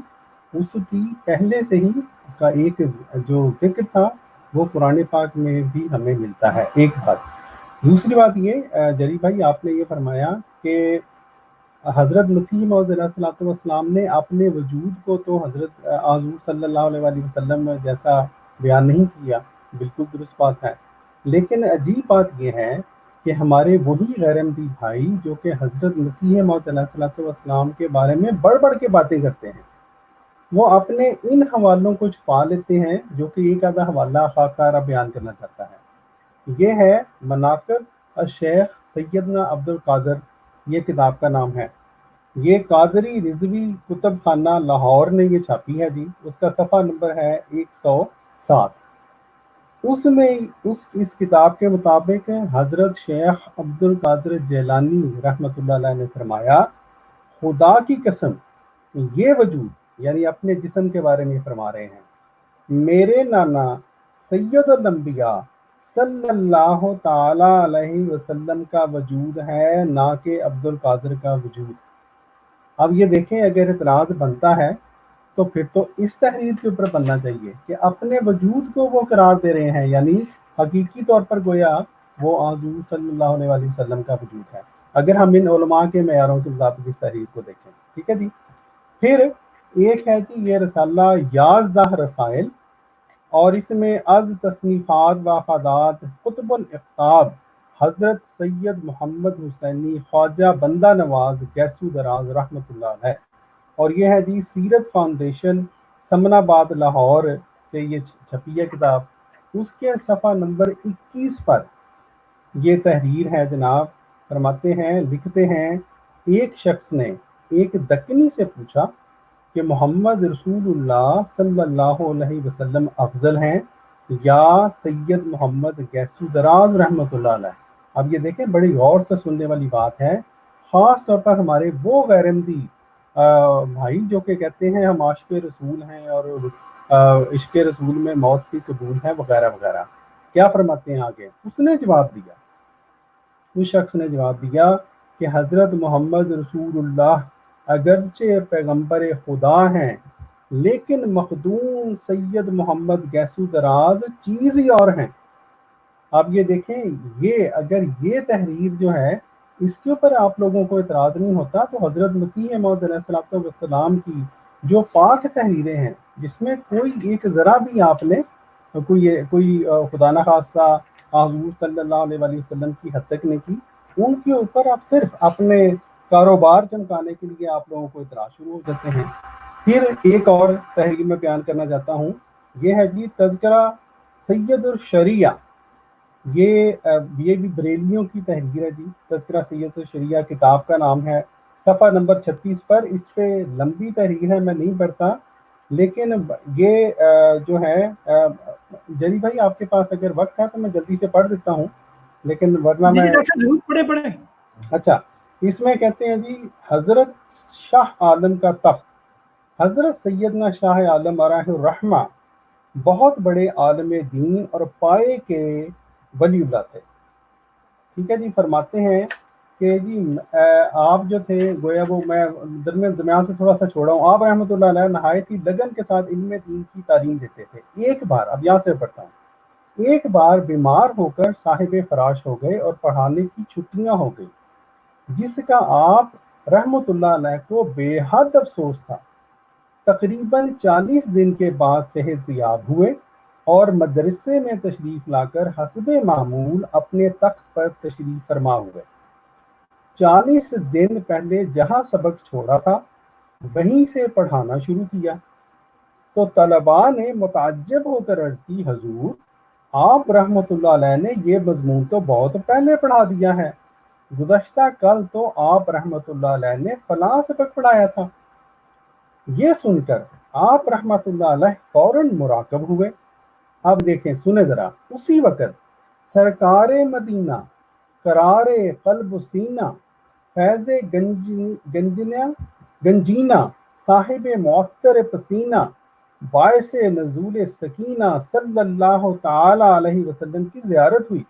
اس کی پہلے سے ہی کا ایک جو ذکر تھا وہ قرآن پاک میں بھی ہمیں ملتا ہے. ایک بات. دوسری بات یہ جری بھائی آپ نے یہ فرمایا کہ حضرت مسیح موعود علیہ السلام نے اپنے وجود کو تو حضرت حضور صلی اللہ علیہ وآلہ وسلم جیسا بیان نہیں کیا، بالکل درست بات ہے، لیکن عجیب بات یہ ہے کہ ہمارے وہی غیر احمدی بھائی جو کہ حضرت مسیح موعود علیہ السلام کے بارے میں بڑھ بڑھ کے باتیں کرتے ہیں، وہ اپنے ان حوالوں کو چھپا لیتے ہیں جو کہ ایک آدھا حوالہ خاکسارہ بیان کرنا چاہتا ہے. یہ ہے مناقب الشیخ سیدنا عبد القادر، یہ کتاب کا نام ہے. یہ قادری رضوی کتب خانہ لاہور نے یہ چھاپی ہے جی. اس کا صفحہ نمبر ہے 107. اس میں اس کتاب کے مطابق حضرت شیخ عبد القادر جیلانی رحمۃ اللہ علیہ نے فرمایا، خدا کی قسم یہ وجود یعنی اپنے جسم کے بارے میں فرما رہے ہیں، میرے نانا سید الانبیاء صلی اللہ تعالی علیہ وسلم کا وجود ہے، نہ کہ عبد القادر کا وجود. اب یہ دیکھیں اگر اعتراض بنتا ہے تو پھر تو اس تحریر کے اوپر بننا چاہیے کہ اپنے وجود کو وہ قرار دے رہے ہیں، یعنی حقیقی طور پر گویا وہ حضور صلی اللہ علیہ وآلہ وسلم کا وجود ہے، اگر ہم ان علماء کے معیاروں کے مطابق اس تحریر کو دیکھیں. ٹھیک ہے جی. پھر ایک ہے کہ یہ رسالہ 11 رسائل اور اس میں از تصنیفات و افادات قطب الاقطاب حضرت سید محمد حسینی خواجہ بندہ نواز گیسو دراز رحمۃ اللہ علیہ، اور یہ ہے جی سیرت فاؤنڈیشن سمن آباد لاہور سے یہ چھپی ہے کتاب. اس کے صفحہ نمبر 21 پر یہ تحریر ہے جناب. فرماتے ہیں، لکھتے ہیں، ایک شخص نے ایک دکنی سے پوچھا کہ محمد رسول اللہ صلی اللہ علیہ وسلم افضل ہیں یا سید محمد گیسو دراز رحمۃ اللہ علیہ. اب یہ دیکھیں بڑی غور سے سننے والی بات ہے، خاص طور پر ہمارے وہ غیر احمدی بھائی جو کہ کہتے ہیں ہم عاشق رسول ہیں اور عشق رسول میں موت بھی قبول ہے وغیرہ وغیرہ. کیا فرماتے ہیں آگے؟ اس نے جواب دیا، اس شخص نے جواب دیا کہ حضرت محمد رسول اللہ اگرچہ پیغمبر خدا ہیں لیکن مخدوم سید محمد گیسو دراز چیز ہی اور ہیں. اب یہ دیکھیں، یہ اگر یہ تحریر جو ہے اس کے اوپر آپ لوگوں کو اعتراض نہیں ہوتا تو حضرت مسیح موعود علیہ السلام کی جو پاک تحریریں ہیں جس میں کوئی ایک ذرا بھی آپ نے کوئی خدا نخواستہ حضور صلی اللہ علیہ وآلہ وسلم کی حد تک نہیں کی، ان کے اوپر آپ صرف اپنے کاروبار چمکانے کے لیے آپ لوگوں کو اعتراض شروع ہو جاتے ہیں. پھر ایک اور تحریر میں بیان کرنا چاہتا ہوں، یہ ہے جی تذکرہ سید الشریعہ. یہ بھی بریلیوں کی تحریر ہے جی. تذکرہ سید الشریعہ کتاب کا نام ہے، صفحہ نمبر 36 پر. اس پہ لمبی تحریر ہے، میں نہیں پڑھتا، لیکن یہ جو ہے جری بھائی آپ کے پاس اگر وقت ہے تو میں جلدی سے پڑھ دیتا ہوں، لیکن ورنہ میں پڑھے. اچھا، اس میں کہتے ہیں جی حضرت شاہ عالم کا تخت. حضرت سیدنا شاہ عالم علیہ الرحمہ بہت بڑے عالم دین اور پائے کے ولی اللہ تھے. ٹھیک ہے جی. فرماتے ہیں کہ جی آپ جو تھے گویا وہ میں درمیان سے تھوڑا سا چھوڑا ہوں، آپ رحمۃ اللہ علیہ نہایت ہی لگن کے ساتھ علم دین کی تعلیم دیتے تھے. ایک بار، اب یہاں سے پڑھتا ہوں، ایک بار بیمار ہو کر صاحب فراش ہو گئے اور پڑھانے کی چھٹیاں ہو گئی، جس کا آپ رحمۃ اللہ علیہ کو بے حد افسوس تھا. تقریباً 40 دن کے بعد صحت یاب ہوئے اور مدرسے میں تشریف لا کر حسب معمول اپنے تخت پر تشریف فرما ہوئے. 40 دن پہلے جہاں سبق چھوڑا تھا وہیں سے پڑھانا شروع کیا تو طلباء نے متعجب ہو کر عرض کی، حضور آپ رحمۃ اللہ علیہ نے یہ مضمون تو بہت پہلے پڑھا دیا ہے، گزشتہ کل تو آپ رحمۃ اللہ علیہ نے فلاں سبق پڑھایا تھا. یہ سن کر آپ رحمۃ اللہ علیہ فوراً مراقب ہوئے اب دیکھیں سنیں ذرا، اسی وقت سرکار مدینہ قرار قلب و سینہ فیض گنجینہ صاحب معطر پسینہ باعث نزول سکینہ صلی اللہ تعالی علیہ وسلم کی زیارت ہوئی۔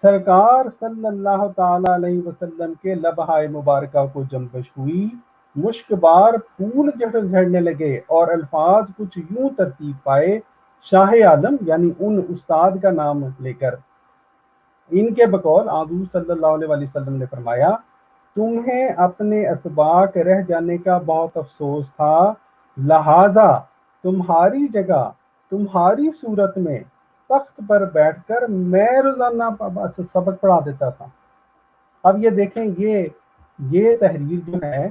سرکار صلی اللہ تعالی علیہ وسلم کے لبہائے مبارکہ کو جنبش ہوئی، مشک بار پھول جھڑنے لگے اور الفاظ کچھ یوں ترتیب پائے، شاہ عالم یعنی ان استاد کا نام لے کر۔ ان کے بقول حضور صلی اللہ علیہ وسلم نے فرمایا، تمہیں اپنے اسباق رہ جانے کا بہت افسوس تھا، لہٰذا تمہاری جگہ تمہاری صورت میں تخت پر بیٹھ کر میں روزانہ سبق پڑھا دیتا تھا۔ اب یہ دیکھیں یہ تحریر جو ہے،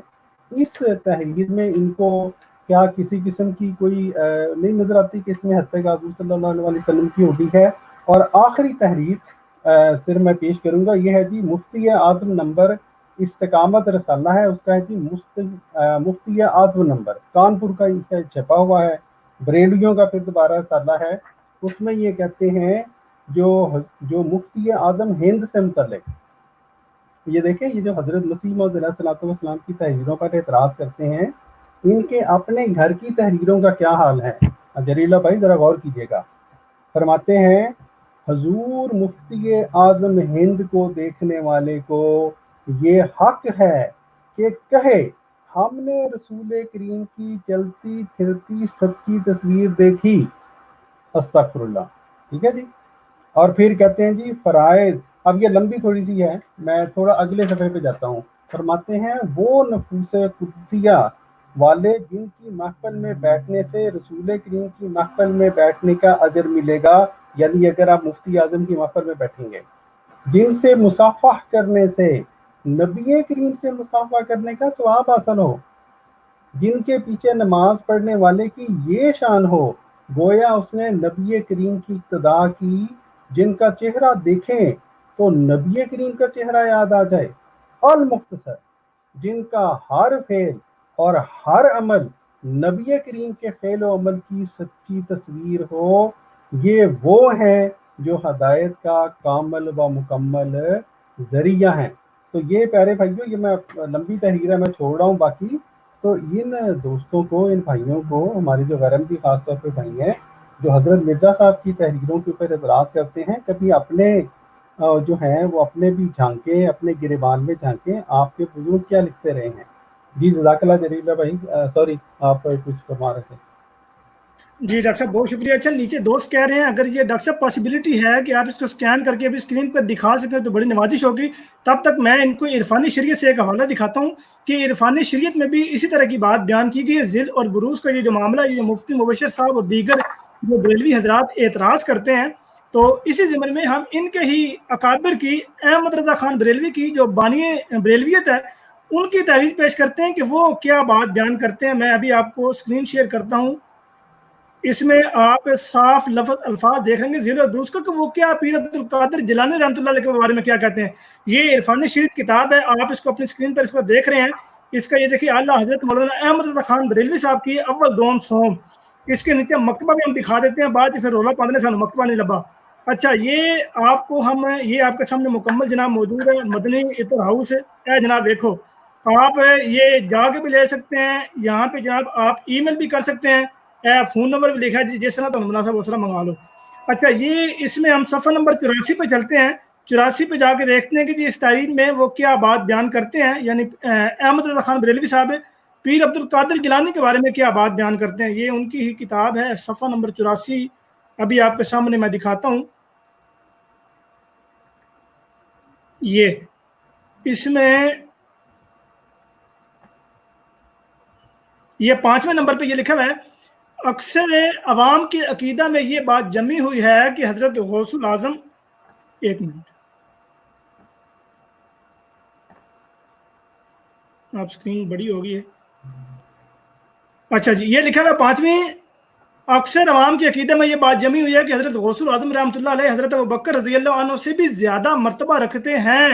اس تحریر میں ان کو کیا کسی قسم کی کوئی نہیں نظر آتی کہ اس میں حد تک حضور صلی اللہ علیہ وسلم کی ہوتی ہے۔ اور آخری تحریر صرف میں پیش کروں گا، یہ ہے جی مفتی اعظم نمبر استقامت رسالہ ہے، اس کا ہے جی مفتی اعظم نمبر، کانپور کا اسے چھپا ہوا ہے، بریلویوں کا پھر دوبارہ رسالہ ہے۔ اس میں یہ کہتے ہیں جو مفتی اعظم ہند سے متعلق، یہ دیکھیں یہ جو حضرت مسیح موعود علیہ الصلوۃ والسلام کی تحریروں پر اعتراض کرتے ہیں، ان کے اپنے گھر کی تحریروں کا کیا حال ہے؟ جلیلہ بھائی ذرا غور کیجیے گا۔ فرماتے ہیں حضور مفتی اعظم ہند کو دیکھنے والے کو یہ حق ہے کہ کہے ہم نے رسول کریم کی چلتی پھرتی سچی تصویر دیکھی، استغفر اللہ، ٹھیک ہے جی۔ اور پھر کہتے ہیں جی فرائض، اب یہ لمبی تھوڑی سی ہے، میں تھوڑا اگلے صفحے پہ جاتا ہوں۔ فرماتے ہیں وہ نفوس قدسیہ والے جن کی محفل میں بیٹھنے سے رسول کریم کی محفل میں بیٹھنے کا اجر ملے گا، یعنی اگر آپ مفتی اعظم کی محفل میں بیٹھیں گے، جن سے مصافحہ کرنے سے نبی کریم سے مصافحہ کرنے کا ثواب حاصل ہو، جن کے پیچھے نماز پڑھنے والے کی یہ شان ہو گویا اس نے نبی کریم کی اقتداء کی، جن کا چہرہ دیکھیں تو نبی کریم کا چہرہ یاد آ جائے، المختصر جن کا ہر فعل اور ہر عمل نبی کریم کے فعل و عمل کی سچی تصویر ہو، یہ وہ ہیں جو ہدایت کا کامل و مکمل ذریعہ ہیں۔ تو یہ پیارے بھائیوں، یہ میں لمبی تحریر ہے، میں چھوڑ رہا ہوں باقی، تو ان دوستوں کو، ان بھائیوں کو، ہمارے جو غیر احمدی خاص طور پہ بھائی ہیں جو حضرت مرزا صاحب کی تحریروں کے اوپر اعتراض کرتے ہیں، کبھی اپنے جو ہیں وہ اپنے بھی جھانکیں، اپنے گریبان میں جھانکیں، آپ کے بزرگ کیا لکھتے رہے ہیں۔ جی جزاک اللہ جلیلہ بھائی، سوری آپ کچھ فرما رہے تھے۔ جی ڈاکٹر صاحب بہت شکریہ۔ اچھا نیچے دوست کہہ رہے ہیں اگر یہ ڈاکٹر صاحب پاسبلٹی ہے کہ آپ اس کو اسکین کر کے ابھی اسکرین پر دکھا سکیں تو بڑی نوازش ہوگی، تب تک میں ان کو عرفانی شریعت سے ایک حوالہ دکھاتا ہوں کہ عرفانی شریعت میں بھی اسی طرح کی بات بیان کی گئی ہے۔ ذل اور بروز کا یہ جو معاملہ، یہ مفتی مبشر صاحب اور دیگر جو بریلوی حضرات اعتراض کرتے ہیں، تو اسی ضمن میں ہم ان کے ہی اکابر کی، احمد رضا خان بریلوی کی جو بانی بریلویت ہے، ان کی تحریر پیش کرتے ہیں کہ وہ کیا بات بیان کرتے ہیں۔ میں ابھی آپ کو اسکرین شیئر کرتا ہوں، اس میں آپ صاف لفظ الفاظ دیکھیں گے ذیل اور بروز کا کہ وہ کیا پیر عبد القادر جیلانی رحمۃ اللہ علیہ کے بارے میں کیا کہتے ہیں۔ یہ عرفانی شریعت کتاب ہے، آپ اس کو اپنی اسکرین پر اس کو دیکھ رہے ہیں۔ اس کا یہ دیکھیے اعلیٰ حضرت مولانا احمد رضا خان بریلوی صاحب کی اول دوم سوم، اس کے نیچے مکتبہ بھی ہم دکھا دیتے ہیں، بعد پھر رولا پاندنے سانو مکتبہ نہیں لبا۔ اچھا یہ آپ کو ہم یہ آپ کے سامنے مکمل جناب موجود ہے، مدنی عطر ہاؤس ہے جناب، دیکھو آپ یہ جا کے بھی لے سکتے ہیں، یہاں پہ جناب آپ ای میل بھی کر سکتے ہیں، فون نمبر بھی لکھا ہے جس طرح تو مناسب اس طرح منگا لو۔ اچھا یہ اس میں ہم صفحہ نمبر 84 پہ چلتے ہیں، 84 پہ جا کے دیکھتے ہیں کہ جی اس تحریر میں وہ کیا بات بیان کرتے ہیں، یعنی احمد رضا خان بریلوی صاحب پیر عبد القادر جیلانی کے بارے میں کیا بات بیان کرتے ہیں۔ یہ ان کی ہی کتاب ہے، صفحہ نمبر 84 ابھی آپ کے سامنے میں دکھاتا ہوں۔ یہ اس میں یہ 5ویں نمبر پہ یہ لکھا ہوا ہے، اکثر عوام کے عقیدہ میں یہ بات جمی ہوئی ہے کہ حضرت غوث الاعظم، ایک منٹ آپ سکرین بڑی ہوگی ہے، اچھا جی یہ لکھا ہوا 5ویں، اکثر عوام کے عقیدے میں یہ بات جمی ہوئی ہے کہ حضرت غوث الاعظم رحمۃ اللہ علیہ حضرت ابوبکر رضی اللہ عنہ سے بھی زیادہ مرتبہ رکھتے ہیں،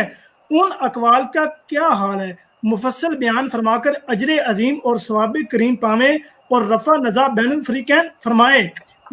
ان اقوال کا کیا حال ہے، مفصل بیان فرما کر اجر عظیم اور ثواب کریم پاویں اور رفع نزا بین الفریقین فرمائے۔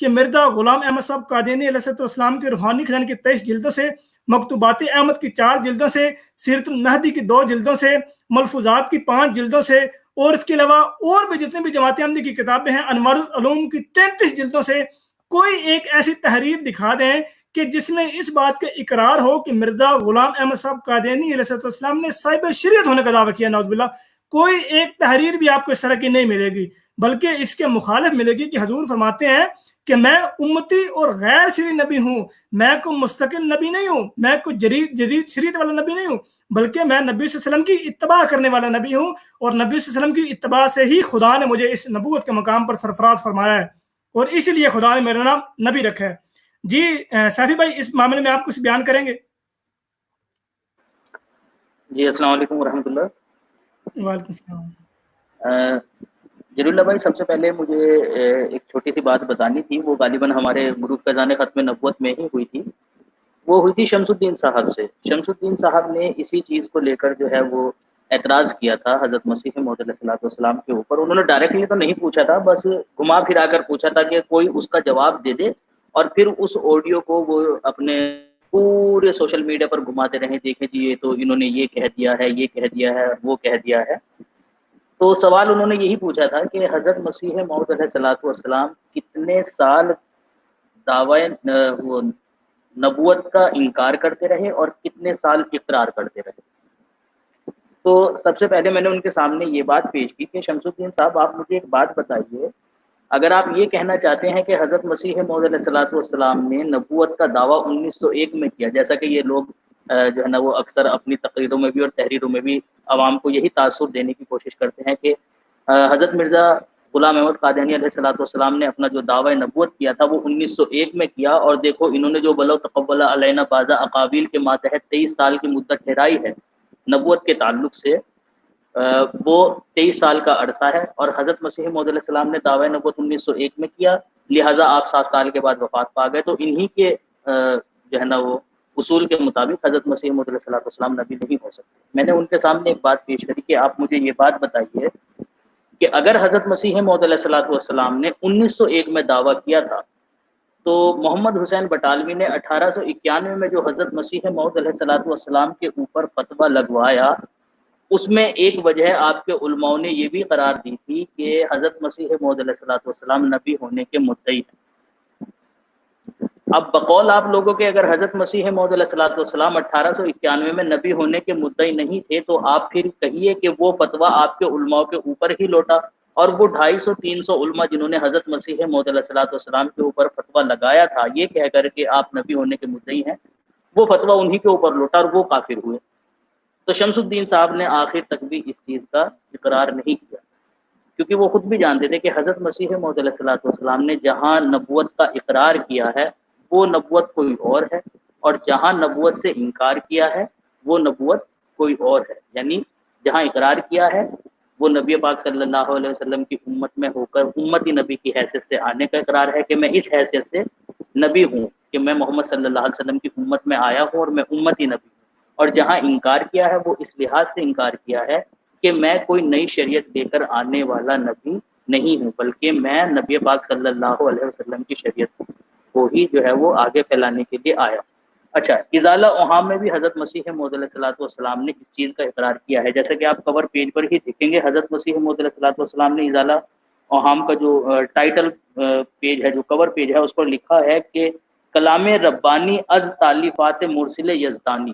کہ مرزا غلام احمد صاحب قادیانی علیہ السلام کے روحانی خزانے کی 23 جلدوں سے، مکتوبات احمد کی 4 جلدوں سے، سیرت المہدی کی 2 جلدوں سے، ملفوظات کی 5 جلدوں سے، اور اس کے علاوہ اور بھی جتنے بھی جماعت احمدی کی کتابیں ہیں انوار العلوم کی 33 جلدوں سے کوئی ایک ایسی تحریر دکھا دیں کہ جس میں اس بات کا اقرار ہو کہ مرزا غلام احمد صاحب قادیانی علیہ السلام نے صاحب شریعت ہونے کا دعویٰ کیا، نعوذ باللہ. کوئی ایک تحریر بھی آپ کو اس طرح کی نہیں ملے گی، بلکہ اس کے مخالف ملے گی کہ حضور فرماتے ہیں کہ میں امتی اور غیر شرعی نبی ہوں، میں کوئی مستقل نبی نہیں ہوں، میں کوئی جدید شریعت والا نبی نہیں ہوں، بلکہ میں نبی صلی اللہ علیہ وسلم کی اتباع کرنے والا نبی ہوں، اور نبی صلی اللہ علیہ وسلم کی اتباع سے ہی خدا نے مجھے اس نبوت کے مقام پر سرفراز فرمایا ہے، اور اسی لیے خدا نے میرا نام نبی رکھا ہے. جی سیفی بھائی، اس معاملے میں آپ کچھ بیان کریں گے؟ جی السلام علیکم ورحمۃ اللہ. وعلیکم السلام. جلیل اللہ بھائی، سب سے پہلے مجھے ایک چھوٹی سی بات بتانی تھی، وہ غالباً ہمارے گروپ فیضان ختم نبوت میں ہی ہوئی تھی. وہ ہوئی تھی شمس الدین صاحب سے. شمس الدین صاحب نے اسی چیز کو لے کر جو ہے وہ اعتراض کیا تھا حضرت مسیح موعود علیہ الصلوۃ والسلام کے اوپر. انہوں نے ڈائریکٹلی تو نہیں پوچھا تھا، بس گھما پھرا کر پوچھا تھا کہ کوئی اس کا جواب دے دے، اور پھر اس آڈیو کو وہ اپنے پورے سوشل میڈیا پر گھماتے رہے، دیکھیں جی یہ تو انہوں نے یہ کہہ دیا ہے، یہ کہہ دیا ہے، وہ کہہ دیا ہے. تو سوال انہوں نے یہی پوچھا تھا کہ حضرت مسیح موعود علیہ الصلوۃ والسلام کتنے سال دعوی نبوت کا انکار کرتے رہے اور کتنے سال اقرار کرتے رہے. تو سب سے پہلے میں نے ان کے سامنے یہ بات پیش کی کہ شمس الدین صاحب، آپ مجھے ایک بات بتائیے، اگر آپ یہ کہنا چاہتے ہیں کہ حضرت مسیح موعود علیہ الصلوۃ والسلام نے نبوت کا دعویٰ 1901 میں کیا، جیسا کہ یہ لوگ جو ہے نا وہ اکثر اپنی تقریروں میں بھی اور تحریروں میں بھی عوام کو یہی تاثر دینے کی کوشش کرتے ہیں کہ حضرت مرزا غلام احمد قادیانی علیہ الصلوۃ والسلام نے اپنا جو دعویٰ نبوت کیا تھا وہ 1901 میں کیا، اور دیکھو انہوں نے جو بلو تقبل علینا بعض اقاویل کے ماتحت 23 سال کی مدت ٹھہرائی ہے نبوت کے تعلق سے، وہ 23 سال کا عرصہ ہے. اور حضرت مسیح موعود علیہ السلام نے دعویٰ نبوت 1901 میں کیا، لہٰذا آپ 7 سال کے بعد وفات پا گئے. تو انہی کے جو ہے نا وہ اصول کے مطابق حضرت مسیح موعود علیہ السلام نبی نہیں ہو سکتے. میں نے ان کے سامنے ایک بات پیش کری کہ آپ مجھے یہ بات بتائیے کہ اگر حضرت مسیح موعود علیہ السلام نے 1901 میں دعویٰ کیا تھا، تو محمد حسین بٹالوی نے 1891 میں جو حضرت مسیح موعود علیہ السلام کے اوپر فتویٰ لگوایا، اس میں ایک وجہ آپ کے علماء نے یہ بھی قرار دی تھی کہ حضرت مسیح موعود علیہ السلام نبی ہونے کے مدعی ہیں. اب بقول آپ لوگوں کے اگر حضرت مسیح موعود علیہ السلام 1891 میں نبی ہونے کے مدعی نہیں تھے، تو آپ پھر کہیے کہ وہ فتویٰ آپ کے علماء کے اوپر ہی لوٹا، اور وہ 250-300 علماء جنہوں نے حضرت مسیح موعود علیہ السلام کے اوپر فتویٰ لگایا تھا یہ کہہ کر کہ آپ نبی ہونے کے مدعی ہیں، وہ فتویٰ انہی کے اوپر لوٹا اور وہ کافر ہوئے. تو شمس الدین صاحب نے آخر تک بھی اس چیز کا اقرار نہیں کیا، کیونکہ وہ خود بھی جانتے تھے کہ حضرت مسیح موعود علیہ السلام نے جہاں نبوت کا اقرار کیا ہے وہ نبوت کوئی اور ہے، اور جہاں نبوت سے انکار کیا ہے وہ نبوت کوئی اور ہے. یعنی جہاں اقرار کیا ہے وہ نبی پاک صلی اللہ علیہ وسلم کی امت میں ہو کر امتی نبی کی حیثیت سے آنے کا اقرار ہے کہ میں اس حیثیت سے نبی ہوں کہ میں محمد صلی اللہ علیہ وسلم کی امت میں آیا ہوں اور میں امتی نبی ہوں. اور جہاں انکار کیا ہے وہ اس لحاظ سے انکار کیا ہے کہ میں کوئی نئی شریعت لے کر آنے والا نبی نہیں ہوں، بلکہ میں نبی پاک صلی اللہ علیہ وسلم کی شریعت کو ہی جو ہے وہ آگے پھیلانے کے لیے آیا. اچھا، ازالہ اوہام میں بھی حضرت مسیح موعود علیہ السلام نے اس چیز کا اقرار کیا ہے، جیسا کہ آپ کور پیج پر ہی دیکھیں گے. حضرت مسیح موعود علیہ السلام نے ازالہ اوہام کا جو ٹائٹل پیج ہے، جو کور پیج ہے، اس پر لکھا ہے کہ کلام ربانی از تالیفات مرسل یزدانی،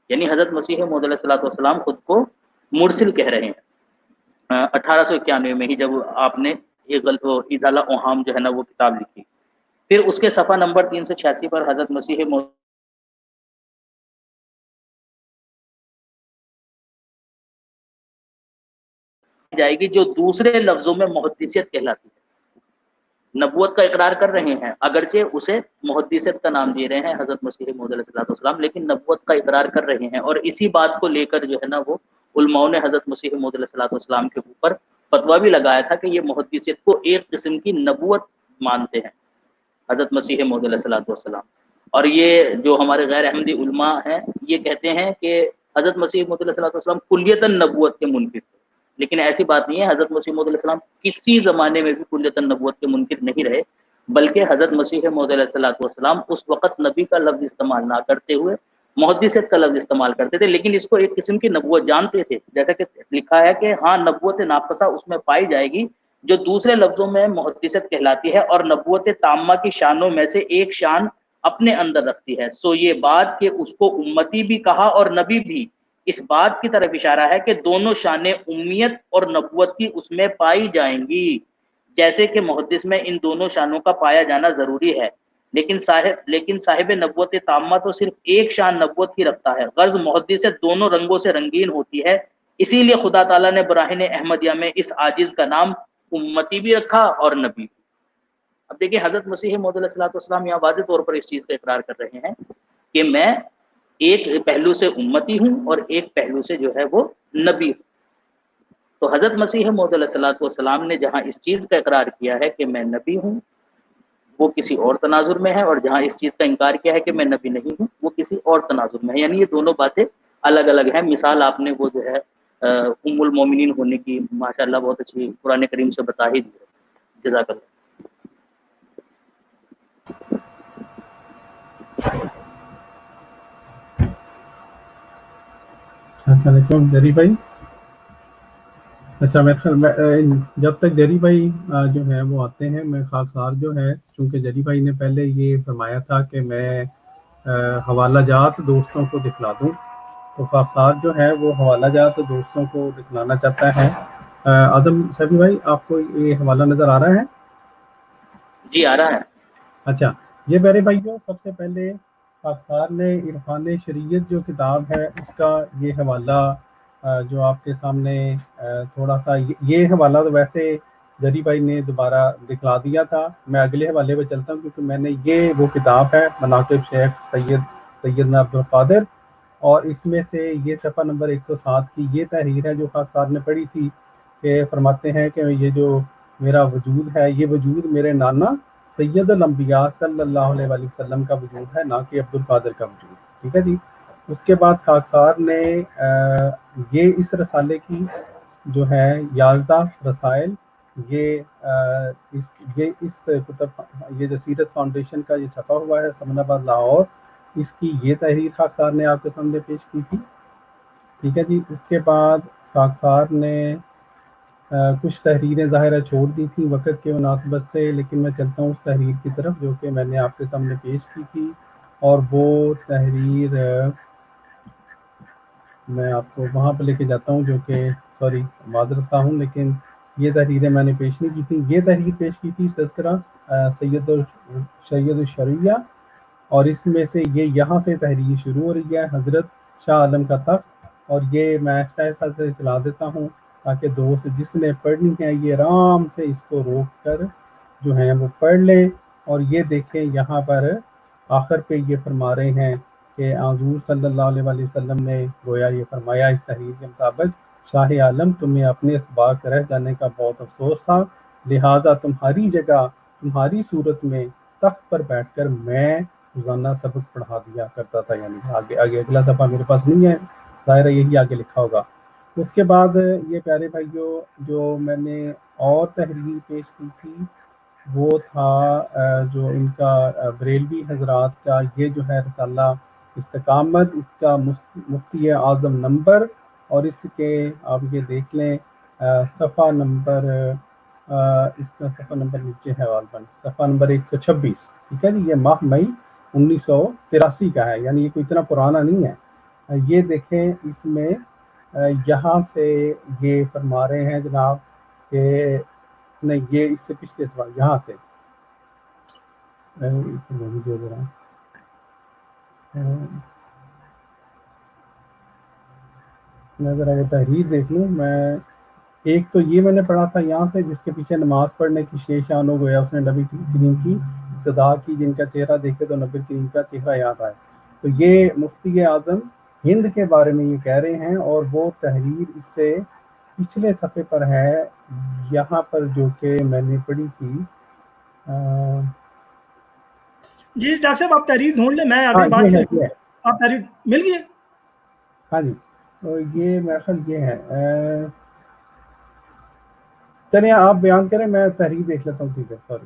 یعنی حضرت مسیح موعود علیہ السلام خود کو مرسل کہہ رہے ہیں 1891 میں ہی جب آپ نے یہ ازالہ اوہام جو ہے نا وہ کتاب لکھی. پھر اس کے صفحہ نمبر 386 پر حضرت مسیح موعود جائے گی جو دوسرے لفظوں میں محدثیت کہلاتی ہے. نبوت کا اقرار کر رہے ہیں، اگرچہ اسے محدثیت کا نام دے رہے ہیں حضرت مسیح موعود علیہ السلام، لیکن نبوت کا اقرار کر رہے ہیں. اور اسی بات کو لے کر جو ہے نا وہ علماء نے حضرت مسیح موعود علیہ السلام کے اوپر فتویٰ بھی لگایا تھا کہ یہ محدثیت کو ایک قسم کی نبوت مانتے ہیں حضرت مسیح موعود علیہ السلام. اور یہ جو ہمارے غیر احمدی علماء ہیں یہ کہتے ہیں کہ حضرت مسیح موعود علیہ السلام کلیتاً نبوت کے منکر تھے، لیکن ایسی بات نہیں ہے. حضرت مسیح موعود علیہ السلام کسی زمانے میں بھی کلیتاً نبوت کے منکر نہیں رہے. بلکہ حضرت مسیح موعود علیہ الصلوۃ والسلام اس وقت نبی کا لفظ استعمال نہ کرتے ہوئے محدثیت کا لفظ استعمال کرتے تھے، لیکن اس کو ایک قسم کی نبوت جانتے تھے، جیسا کہ لکھا ہے کہ ہاں نبوت ناقصہ اس میں پائی جائے گی جو دوسرے لفظوں میں محدثیت کہلاتی ہے اور نبوت تامہ کی شانوں میں سے ایک شان اپنے اندر رکھتی ہے، سو یہ بات کہ اس کو امتی بھی کہا اور نبی بھی اس بات کی طرف اشارہ ہے کہ دونوں شانیں امیت اور نبوت کی اس میں پائی جائیں گی، جیسے کہ محدث میں ان دونوں شانوں کا پایا جانا ضروری ہے، لیکن صاحب نبوت تامہ تو صرف ایک شان نبوت ہی رکھتا ہے، غرض محدث سے دونوں رنگوں سے رنگین ہوتی ہے، اسی لیے خدا تعالیٰ نے براہین احمدیہ میں اس عاجز کا نام امتی بھی رکھا اور نبی بھی۔ اب دیکھیں حضرت مسیح موعود علیہ الصلوۃ والسلام یہاں واضح طور پر اس چیز کا اقرار کر رہے ہیں کہ میں ایک پہلو سے امتی ہوں اور ایک پہلو سے جو ہے وہ نبی ہوں۔ تو حضرت مسیح موعود علیہ الصلوۃ والسلام نے جہاں اس چیز کا اقرار کیا ہے کہ میں نبی ہوں وہ کسی اور تناظر میں ہے، اور جہاں اس چیز کا انکار کیا ہے کہ میں نبی نہیں ہوں وہ کسی اور تناظر میں ہے، یعنی یہ دونوں باتیں الگ الگ ہیں۔ مثال آپ نے وہ جو ہے ام المومنین ہونے کی ماشاءاللہ بہت اچھی قرآن کریم سے بتا ہی دی ہے، جزاک اللہ۔ السلام علیکم جری بھائی۔ اچھا جب تک جری بھائی جو ہے وہ آتے ہیں، میں خاص جو ہے چونکہ جری بھائی نے پہلے یہ فرمایا تھا کہ میں حوالہ جات دوستوں کو دکھلا دوں، تو خاص جو ہے وہ حوالہ جات دوستوں کو دکھلانا چاہتا ہے۔ اعظم سبی بھائی آپ کو یہ حوالہ نظر آ رہا ہے؟ جی آ رہا ہے۔ اچھا، یہ میرے بھائیوں سب سے پہلے خاکسار نے عرفان شریعت جو کتاب ہے اس کا یہ حوالہ جو آپ کے سامنے تھوڑا سا یہ حوالہ تو ویسے جری بھائی نے دوبارہ دکھلا دیا تھا، میں اگلے حوالے پہ چلتا ہوں کیونکہ میں نے یہ وہ کتاب ہے مناقب شیخ سیدنا عبدالقادر، اور اس میں سے یہ صفحہ نمبر 107 کی یہ تحریر ہے جو خاکسار نے پڑھی تھی، کہ فرماتے ہیں کہ یہ جو میرا وجود ہے یہ وجود میرے نانا سید الانبیاء صلی اللہ علیہ وآلہ وسلم کا وجود ہے، نہ کہ عبدالقادر کا وجود، ٹھیک ہے جی۔ اس کے بعد خاکسار نے یہ اس رسالے کی جو ہے 11 رسائل یہ کتب یہ جو سیرت فاؤنڈیشن کا یہ چھپا ہوا ہے سمن آباد لاہور، اس کی یہ تحریر خاکسار نے آپ کے سامنے پیش کی تھی، ٹھیک ہے جی۔ اس کے بعد خاکسار نے کچھ تحریریں ظاہرہ چھوڑ دی تھیں وقت کے مناسبت سے، لیکن میں چلتا ہوں اس تحریر کی طرف جو کہ میں نے آپ کے سامنے پیش کی تھی، اور وہ تحریر میں آپ کو وہاں پہ لے کے جاتا ہوں جو کہ سوری معذرت خواہ ہوں، لیکن یہ تحریریں میں نے پیش نہیں کی تھی۔ یہ تحریر پیش کی تھی تذکرہ سید الشریعہ، اور اس میں سے یہ یہاں سے تحریر شروع ہو رہی ہے حضرت شاہ عالم کا تخت، اور یہ میں ایسا سے چلا دیتا ہوں تاکہ دوست جس نے پڑھنی ہے یہ آرام سے اس کو روک کر جو ہے وہ پڑھ لے، اور یہ دیکھیں یہاں پر آخر پہ یہ فرما رہے ہیں کہ حضور صلی اللہ علیہ وآلہ وسلم نے گویا یہ فرمایا اس تحریر کے مطابق، شاہ عالم تمہیں اپنے اس باغ رہ جانے کا بہت افسوس تھا، لہٰذا تمہاری جگہ تمہاری صورت میں تخت پر بیٹھ کر میں روزانہ سبق پڑھا دیا کرتا تھا، یعنی آگے اگلا صفحہ میرے پاس نہیں ہے، ظاہر ہے یہی آگے لکھا ہوگا۔ اس کے بعد یہ پیارے بھائیوں جو میں نے اور تحریر پیش کی تھی وہ تھا جو ان کا بریلوی حضرات کا یہ جو ہے رسالہ استقامت، اس کا مفتی اعظم نمبر، اور اس کے آپ یہ دیکھ لیں صفحہ نمبر اس کا صفحہ نمبر نیچے ہے غالباً صفحہ نمبر 126، ٹھیک ہے جی۔ یہ ماہ مئی 1983 کا ہے، یعنی یہ کوئی اتنا پرانا نہیں ہے۔ یہ دیکھیں اس میں یہاں سے یہ فرما رہے ہیں جناب کہ نہیں، یہ اس سے پچھلے سوال یہاں سے میں ذرا یہ تحریر دیکھ لوں۔ میں ایک تو یہ میں نے پڑھا تھا یہاں سے جس کے پیچھے نماز پڑھنے کی شیشان ہو گیا، اس نے نبی کریم کی ابتدا کی، جن کا چہرہ دیکھے تو نبی کریم کا چہرہ یاد آئے۔ تو یہ مفتی اعظم ہند کے بارے میں یہ کہہ رہے ہیں، اور وہ تحریر اس سے پچھلے صفحے پر ہے یہاں پر جو کہ میں نے پڑھی تھی۔ جی ڈاکٹر صاحب آپ تحریر ڈھونڈ لیں، میں آگے بات یہ ہے آپ تحریر مل گئی؟ ہاں جی، تو یہ میرا خیال یہ ہے، چلیں آپ بیان کریں میں تحریر دیکھ لیتا ہوں، ٹھیک ہے، سوری۔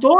2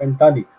45,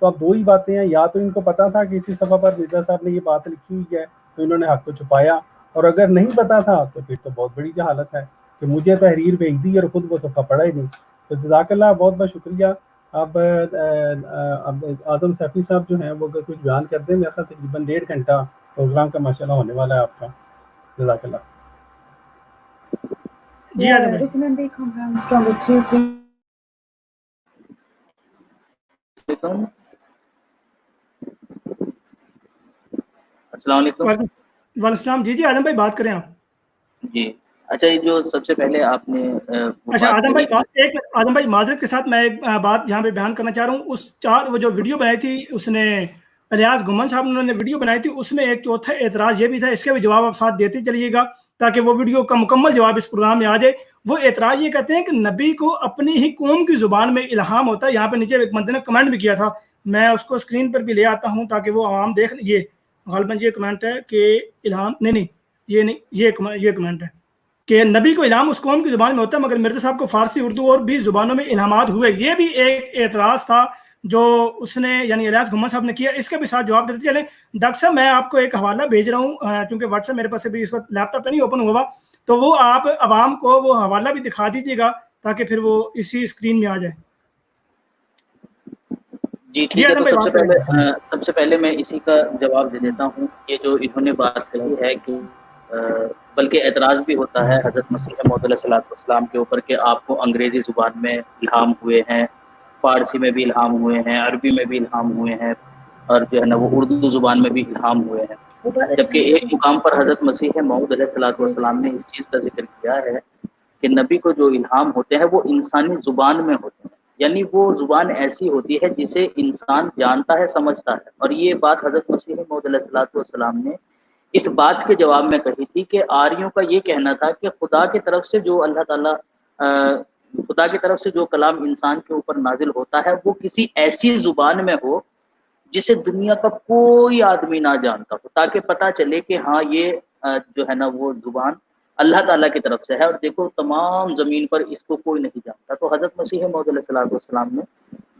تو اب دو ہی باتیں ہیں، یا تو ان کو پتا تھا کہ اسی صفحہ پر مرزا صاحب نے یہ بات لکھی ہوئی ہے تو انہوں نے حق کو چھپایا، اور اگر نہیں پتا تھا تو پھر تو بہت بڑی جہالت ہے کہ مجھے تحریر بھیج دی اور خود وہ صفحہ پڑھا ہی نہیں۔ تو جزاک اللہ، بہت بہت شکریہ۔ اب اعظم سیفی صاحب جو ہیں وہ اگر کچھ بیان کر دیں، میرا خیال تقریباً 1.5 گھنٹہ پروگرام کا ماشاءاللہ ہونے والا ہے آپ کا۔ جزاک اللہ۔ جی اعظم بھائی۔ السلام علیکم۔ وعلیکم السلام۔ جی اعظم بھائی بات کریں آپ۔ جی اچھا، یہ جو سب سے پہلے آپ نے اچھا اعظم بھائی معذرت کے ساتھ میں ایک بات یہاں پہ بیان کرنا چاہ رہا ہوں۔ وہ جو ویڈیو بنائی تھی اس نے الیاس گمن صاحب انہوں نے ویڈیو بنائی تھی، اس میں ایک چوتھا اعتراض یہ بھی تھا، اس کے بھی جواب آپ ساتھ دیتے چلیے گا تاکہ وہ ویڈیو کا مکمل جواب اس پروگرام میں آ جائے۔ وہ اعتراض یہ کہتے ہیں کہ نبی کو اپنی ہی قوم کی زبان میں الہام ہوتا ہے۔ یہاں پہ نیچے ایک بندے نے کمنٹ بھی کیا تھا، میں اس کو اسکرین پر بھی لے آتا ہوں تاکہ وہ عوام دیکھ۔ یہ غالباً یہ کمنٹ ہے کہ الہام یہ کمنٹ ہے کہ نبی کو الہام اس قوم کی زبان میں ہوتا ہے، مگر مرزا صاحب کو فارسی، اردو اور بھی زبانوں میں الہامات ہوئے۔ یہ بھی ایک اعتراض تھا جو اس نے یعنی الیاس گمن صاحب نے کیا۔ اس کا بھی ساتھ جواب دیتے چلیں۔ ڈاکٹر صاحب میں آپ کو ایک حوالہ بھیج رہا ہوں، چونکہ واٹس ایپ میرے پاس ابھی اس وقت لیپ ٹاپ پہ نہیں اوپن ہوا، تو وہ آپ عوام کو وہ حوالہ بھی دکھا دیجیے گا تاکہ پھر وہ اسی اسکرین میں آ جائے۔ جی ٹھیک ہے، تو سب سے پہلے میں اسی کا جواب دے دیتا ہوں۔ یہ جو انہوں نے بات کہی ہے کہ بلکہ اعتراض بھی ہوتا ہے حضرت مسیح موعود علیہ الصلوۃ والسلام کے اوپر کہ آپ کو انگریزی زبان میں الہام ہوئے ہیں، فارسی میں بھی الہام ہوئے ہیں، عربی میں بھی الہام ہوئے ہیں، اور جو ہے نا وہ اردو زبان میں بھی الہام ہوئے ہیں۔ جبکہ ایک مقام پر حضرت مسیح موعود علیہ الصلوۃ والسلام نے اس چیز کا ذکر کیا ہے کہ نبی کو جو الہام ہوتے ہیں وہ انسانی زبان میں ہوتے ہیں، یعنی وہ زبان ایسی ہوتی ہے جسے انسان جانتا ہے، سمجھتا ہے۔ اور یہ بات حضرت مسیح موعود علیہ الصلوۃ والسلام نے اس بات کے جواب میں کہی تھی کہ آریوں کا یہ کہنا تھا کہ خدا کی طرف سے جو اللہ تعالیٰ خدا کی طرف سے جو کلام انسان کے اوپر نازل ہوتا ہے وہ کسی ایسی زبان میں ہو جسے دنیا کا کوئی آدمی نہ جانتا ہو، تاکہ پتہ چلے کہ ہاں یہ جو ہے نا وہ زبان اللہ تعالیٰ کی طرف سے ہے، اور دیکھو تمام زمین پر اس کو کوئی نہیں جانتا۔ تو حضرت مسیح موعود علیہ الصلوۃ والسلام نے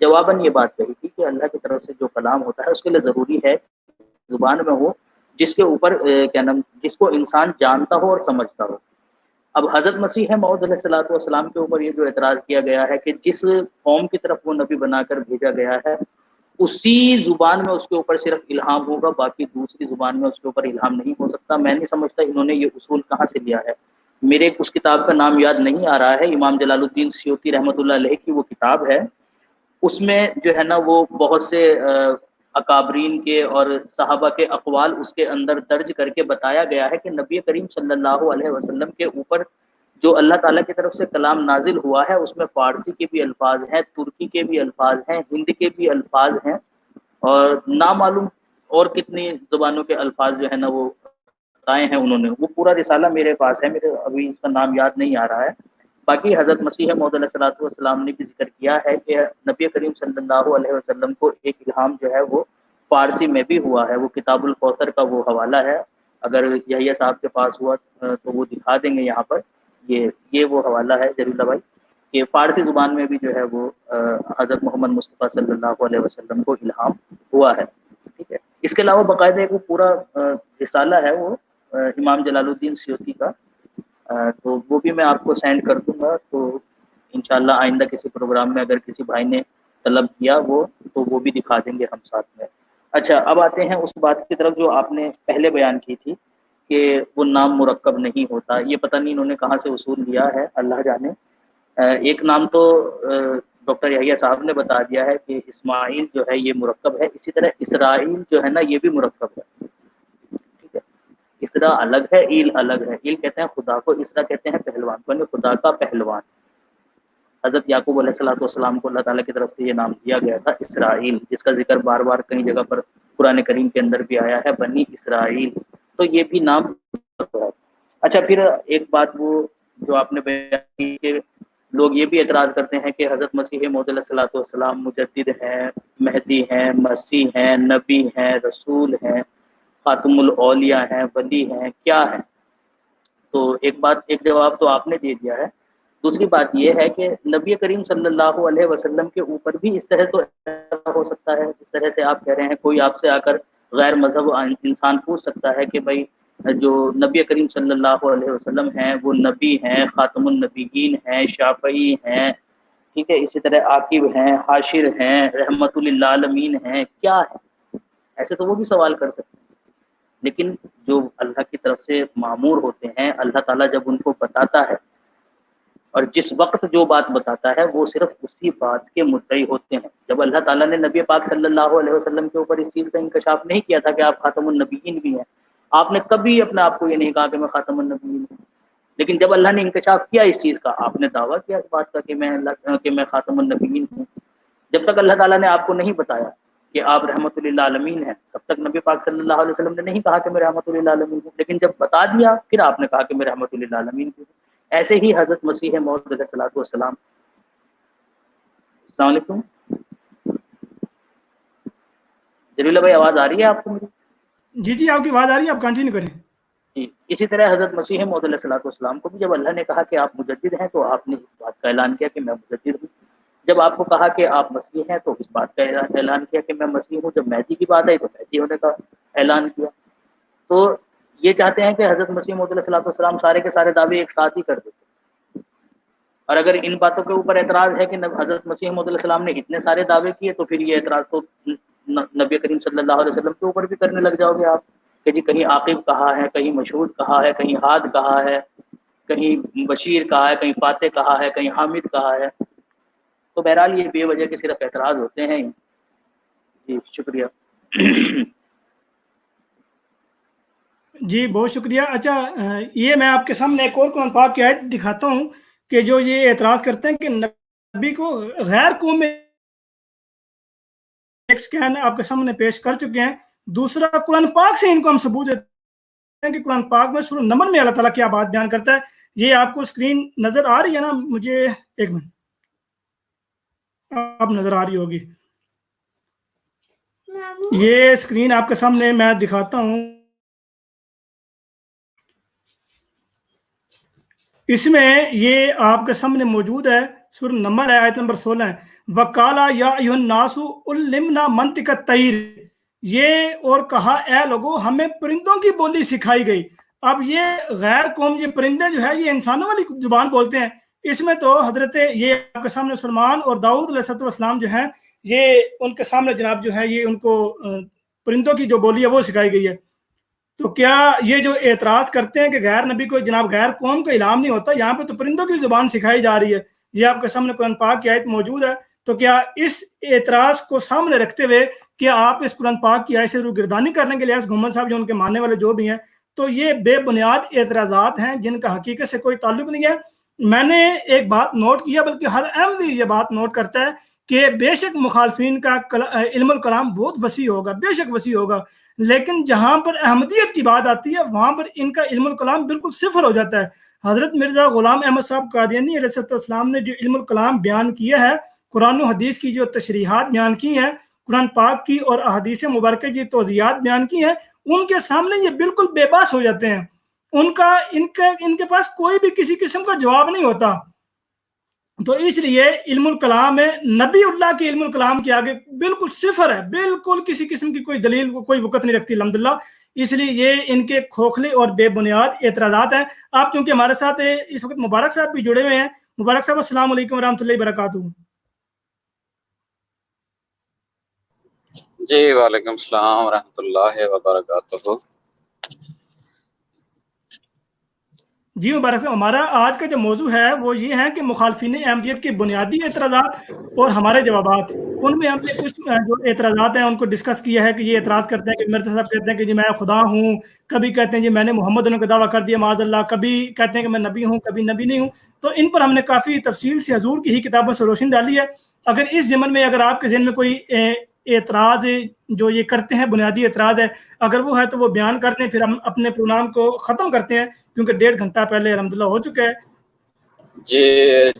جواباً یہ بات کہی تھی کہ اللہ کی طرف سے جو کلام ہوتا ہے اس کے لیے ضروری ہے زبان میں ہو جس کے اوپر جس کو انسان جانتا ہو اور سمجھتا ہو۔ اب حضرت مسیح موعود علیہ الصلوۃ والسلام کے اوپر یہ جو اعتراض کیا گیا ہے کہ جس قوم کی طرف وہ نبی بنا کر بھیجا گیا ہے اسی زبان میں اس کے اوپر صرف الہام ہوگا، باقی دوسری زبان میں اس کے اوپر الہام نہیں ہو سکتا۔ میں نہیں سمجھتا انہوں نے یہ اصول کہاں سے لیا ہے۔ میرے اس کتاب کا نام یاد نہیں آ رہا ہے، امام جلال الدین سیوطی رحمۃ اللہ علیہ کی وہ کتاب ہے، اس میں جو ہے نا وہ بہت سے اکابرین کے اور صحابہ کے اقوال اس کے اندر درج کر کے بتایا گیا ہے کہ نبی کریم صلی اللہ علیہ وسلم کے اوپر جو اللہ تعالیٰ کی طرف سے کلام نازل ہوا ہے اس میں فارسی کے بھی الفاظ ہیں، ترکی کے بھی الفاظ ہیں، ہند کے بھی الفاظ ہیں، اور نامعلوم اور کتنی زبانوں کے الفاظ جو ہے نا وہ بتائے ہیں انہوں نے۔ وہ پورا رسالہ میرے پاس ہے، میرے ابھی اس کا نام یاد نہیں آ رہا ہے۔ باقی حضرت مسیح موعود علیہ الصلوۃ والسلام نے بھی ذکر کیا ہے کہ نبی کریم صلی اللہ علیہ وسلم کو ایک الہام جو ہے وہ فارسی میں بھی ہوا ہے، وہ کتاب الکوثر کا وہ حوالہ ہے، اگر یحییٰ صاحب کے پاس ہوا تو وہ دکھا دیں گے یہاں پر۔ یہ وہ حوالہ ہے جلیل اللہ بھائی کہ فارسی زبان میں بھی جو ہے وہ حضرت محمد مصطفیٰ صلی اللہ علیہ وسلم کو الہام ہوا ہے، ٹھیک ہے۔ اس کے علاوہ باقاعدہ ایک وہ پورا رسالہ ہے وہ امام جلال الدین سیوطی کا، تو وہ بھی میں آپ کو سینڈ کر دوں گا، تو انشاءاللہ آئندہ کسی پروگرام میں اگر کسی بھائی نے طلب کیا وہ تو وہ بھی دکھا دیں گے ہم ساتھ میں۔ اچھا، اب آتے ہیں اس بات کی طرف جو آپ نے پہلے بیان کی تھی کہ وہ نام مرکب نہیں ہوتا۔ یہ پتہ نہیں انہوں نے کہاں سے اصول لیا ہے، اللہ جانے۔ ایک نام تو ڈاکٹر یحییٰ صاحب نے بتا دیا ہے کہ اسماعیل جو ہے یہ مرکب ہے، اسی طرح اسرائیل جو ہے نا یہ بھی مرکب ہے، ٹھیک ہے۔ اسرا الگ ہے، ایل الگ ہے۔ ایل کہتے ہیں خدا کو، اسرا کہتے ہیں پہلوان کو، یعنی خدا کا پہلوان۔ حضرت یعقوب علیہ الصلوۃ والسلام کو اللہ تعالیٰ کی طرف سے یہ نام دیا گیا تھا اسرائیل، جس کا ذکر بار بار کئی جگہ پر قرآن کریم کے اندر بھی آیا ہے، بنی اسرائیل، تو یہ بھی نام ہے۔ اچھا، پھر ایک بات وہ جو آپ نے بیان کی کہ لوگ یہ بھی اعتراض کرتے ہیں کہ حضرت مسیح موعود علیہ الصلوۃ والسلام مجدد ہیں، مہدی ہیں، مسیح ہیں، نبی ہیں، رسول ہیں، خاتم الاولیاء ہیں، ولی ہیں، کیا ہیں؟ تو ایک جواب تو آپ نے دے دیا ہے۔ دوسری بات یہ ہے کہ نبی کریم صلی اللہ علیہ وسلم کے اوپر بھی اس طرح تو ہو سکتا ہے، جس طرح سے آپ کہہ رہے ہیں کوئی آپ سے آ کر غیر مذہب انسان پوچھ سکتا ہے کہ بھائی جو نبی کریم صلی اللہ علیہ وسلم ہیں وہ نبی ہیں، خاتم النبیین ہیں، شافعی ہیں، ٹھیک ہے، اسی طرح عاقب ہیں، حاشر ہیں، رحمت للعالمین ہیں، کیا ہے؟ ایسے تو وہ بھی سوال کر سکتے ہیں، لیکن جو اللہ کی طرف سے مامور ہوتے ہیں، اللہ تعالیٰ جب ان کو بتاتا ہے اور جس وقت جو بات بتاتا ہے وہ صرف اسی بات کے مدعی ہوتے ہیں۔ جب اللہ تعالیٰ نے نبی پاک صلی اللہ علیہ وسلم کے اوپر اس چیز کا انکشاف نہیں کیا تھا کہ آپ خاتم النبیین بھی ہیں، آپ نے کبھی اپنے آپ کو یہ نہیں کہا کہ میں خاتم النبیین ہوں، لیکن جب اللہ نے انکشاف کیا اس چیز کا، آپ نے دعویٰ کیا اس بات کا کہ میں خاتم النبیین ہوں۔ جب تک اللہ تعالیٰ نے آپ کو نہیں بتایا کہ آپ رحمت للعالمین ہیں، تب تک نبی پاک صلی اللہ علیہ وسلم نے نہیں کہا کہ میں رحمت للعالمین ہوں، لیکن جب بتا دیا پھر آپ نے کہا کہ میں رحمت للعالمین ہوں۔ ایسے ہی حضرت مسیح موعود علیہ الصلوۃ والسلام۔ السلام علیکم جلیلہ بھائی، آواز آ رہی ہے آپ کو میری؟ جی جی آپ کی آواز آ رہی ہے، آپ کنٹینیو کریں۔ جی، اسی طرح حضرت مسیح موعود علیہ الصلوۃ والسلام کو بھی جب اللہ نے کہا کہ آپ مجدد ہیں تو آپ نے اس بات کا اعلان کیا کہ میں مجدد ہوں۔ جب آپ کو کہا کہ آپ مسیح ہیں تو اس بات کا اعلان کیا کہ میں مسیح ہوں۔ جب مہدی کی بات آئی تو مہدی ہونے کا اعلان کیا۔ تو یہ چاہتے ہیں کہ حضرت مسیح موعود علیہ الصلوۃ والسلام سارے کے سارے دعوے ایک ساتھ ہی کر دیتے، اور اگر ان باتوں کے اوپر اعتراض ہے کہ حضرت مسیح موعود علیہ السلام نے اتنے سارے دعوے کیے تو پھر یہ اعتراض تو نبی کریم صلی اللہ علیہ وسلم کے اوپر بھی کرنے لگ جاؤ گے آپ کہ جی کہیں عاقب کہا ہے، کہیں مشہود کہا ہے، کہیں ہاد کہا ہے، کہیں بشیر کہا ہے، کہیں فاتح کہا ہے، کہیں حامد کہا ہے۔ تو بہرحال یہ بے وجہ کے صرف اعتراض ہوتے ہیں۔ جی شکریہ۔ جی بہت شکریہ۔ اچھا یہ میں آپ کے سامنے ایک اور قرآن پاک کی آیت دکھاتا ہوں کہ جو یہ اعتراض کرتے ہیں کہ نبی کو غیر قوم میں، ایک سکین آپ کے سامنے پیش کر چکے ہیں۔ دوسرا قرآن پاک سے ان کو ہم ثبوت دیتے ہیں کہ قرآن پاک میں سورہ نمل میں اللہ تعالیٰ کیا بات بیان کرتا ہے۔ یہ آپ کو اسکرین نظر آ رہی ہے نا؟ مجھے ایک منٹ، آپ نظر آ رہی ہوگی۔ یہ اسکرین آپ کے سامنے میں دکھاتا ہوں، اس میں یہ آپ کے سامنے موجود ہے، سورہ نمل ہے، آیت نمبر 16 ہے۔ وَقَالَ يَا أَيُّهَا النَّاسُ عُلِّمْنَا مَنطِقَ الطَّيْرِ، یہ اور کہا اے لوگو ہمیں پرندوں کی بولی سکھائی گئی۔ اب یہ غیر قوم، یہ پرندے جو ہے یہ انسانوں والی زبان بولتے ہیں۔ اس میں تو حضرت یہ آپ کے سامنے سلمان اور داؤد علیہ السلام جو ہیں، یہ ان کے سامنے جناب جو ہے یہ ان کو پرندوں کی جو بولی ہے وہ سکھائی گئی ہے۔ تو کیا یہ جو اعتراض کرتے ہیں کہ غیر نبی کو جناب غیر قوم کا اعلام نہیں ہوتا، یہاں پہ تو پرندوں کی زبان سکھائی جا رہی ہے، یہ آپ کے سامنے قرآن پاک کی آیت موجود ہے۔ تو کیا اس اعتراض کو سامنے رکھتے ہوئے کیا آپ اس قرآن پاک کی آیت سے روگردانی کرنے کے لیے گھمن صاحب جو ان کے ماننے والے جو بھی ہیں، تو یہ بے بنیاد اعتراضات ہیں جن کا حقیقت سے کوئی تعلق نہیں ہے۔ میں نے ایک بات نوٹ کیا، بلکہ ہر احمدی یہ بات نوٹ کرتا ہے کہ بے شک مخالفین کا علم الکلام بہت وسیع ہوگا، بے شک وسیع ہوگا، لیکن جہاں پر احمدیت کی بات آتی ہے وہاں پر ان کا علم الکلام بالکل صفر ہو جاتا ہے۔ حضرت مرزا غلام احمد صاحب قادیانی علیہ السلام نے جو علم الکلام بیان کیا ہے، قرآن و حدیث کی جو تشریحات بیان کی ہیں، قرآن پاک کی اور احادیث مبارکہ کی توضیحات بیان کی ہیں، ان کے سامنے یہ بالکل بے باس ہو جاتے ہیں۔ ان کے پاس کوئی بھی کسی قسم کا جواب نہیں ہوتا۔ تو اس لیے علم الکلام ہے نبی اللہ کے علم الکلام کے آگے بالکل صفر ہے، بالکل کسی قسم کی کوئی دلیل کوئی وقت نہیں رکھتی الحمدللہ۔ اس لیے یہ ان کے کھوکھلے اور بے بنیاد اعتراضات ہیں۔ آپ چونکہ ہمارے ساتھ اس وقت مبارک صاحب بھی جڑے ہوئے ہیں، مبارک صاحب السلام علیکم ورحمۃ اللہ وبرکاتہ۔ جی وعلیکم السلام ورحمۃ اللہ وبرکاتہ۔ جی مبارک صاحب، ہمارا آج کا جو موضوع ہے وہ یہ ہے کہ مخالفین احمدیت کے بنیادی اعتراضات اور ہمارے جوابات، ان میں ہم نے کچھ جو اعتراضات ہیں ان کو ڈسکس کیا ہے کہ یہ اعتراض کرتے ہیں کہ مرزا صاحب کہتے ہیں کہ جی میں خدا ہوں، کبھی کہتے ہیں جی میں نے محمد ہونے کا دعویٰ کر دیا معاذ اللہ، کبھی کہتے ہیں کہ میں نبی ہوں، کبھی نبی نہیں ہوں۔ تو ان پر ہم نے کافی تفصیل سے حضور کی ہی کتابوں سے روشنی ڈالی ہے۔ اگر اس ضمن میں اگر آپ کے ذہن میں کوئی اعتراض جو یہ کرتے ہیں بنیادی اعتراض ہے، اگر وہ ہے تو وہ بیان کر دیں، پھر ہم اپنے پروگرام کو ختم کرتے ہیں کیونکہ 1.5 گھنٹہ پہلے الحمدللہ ہو چکا ہے۔ جی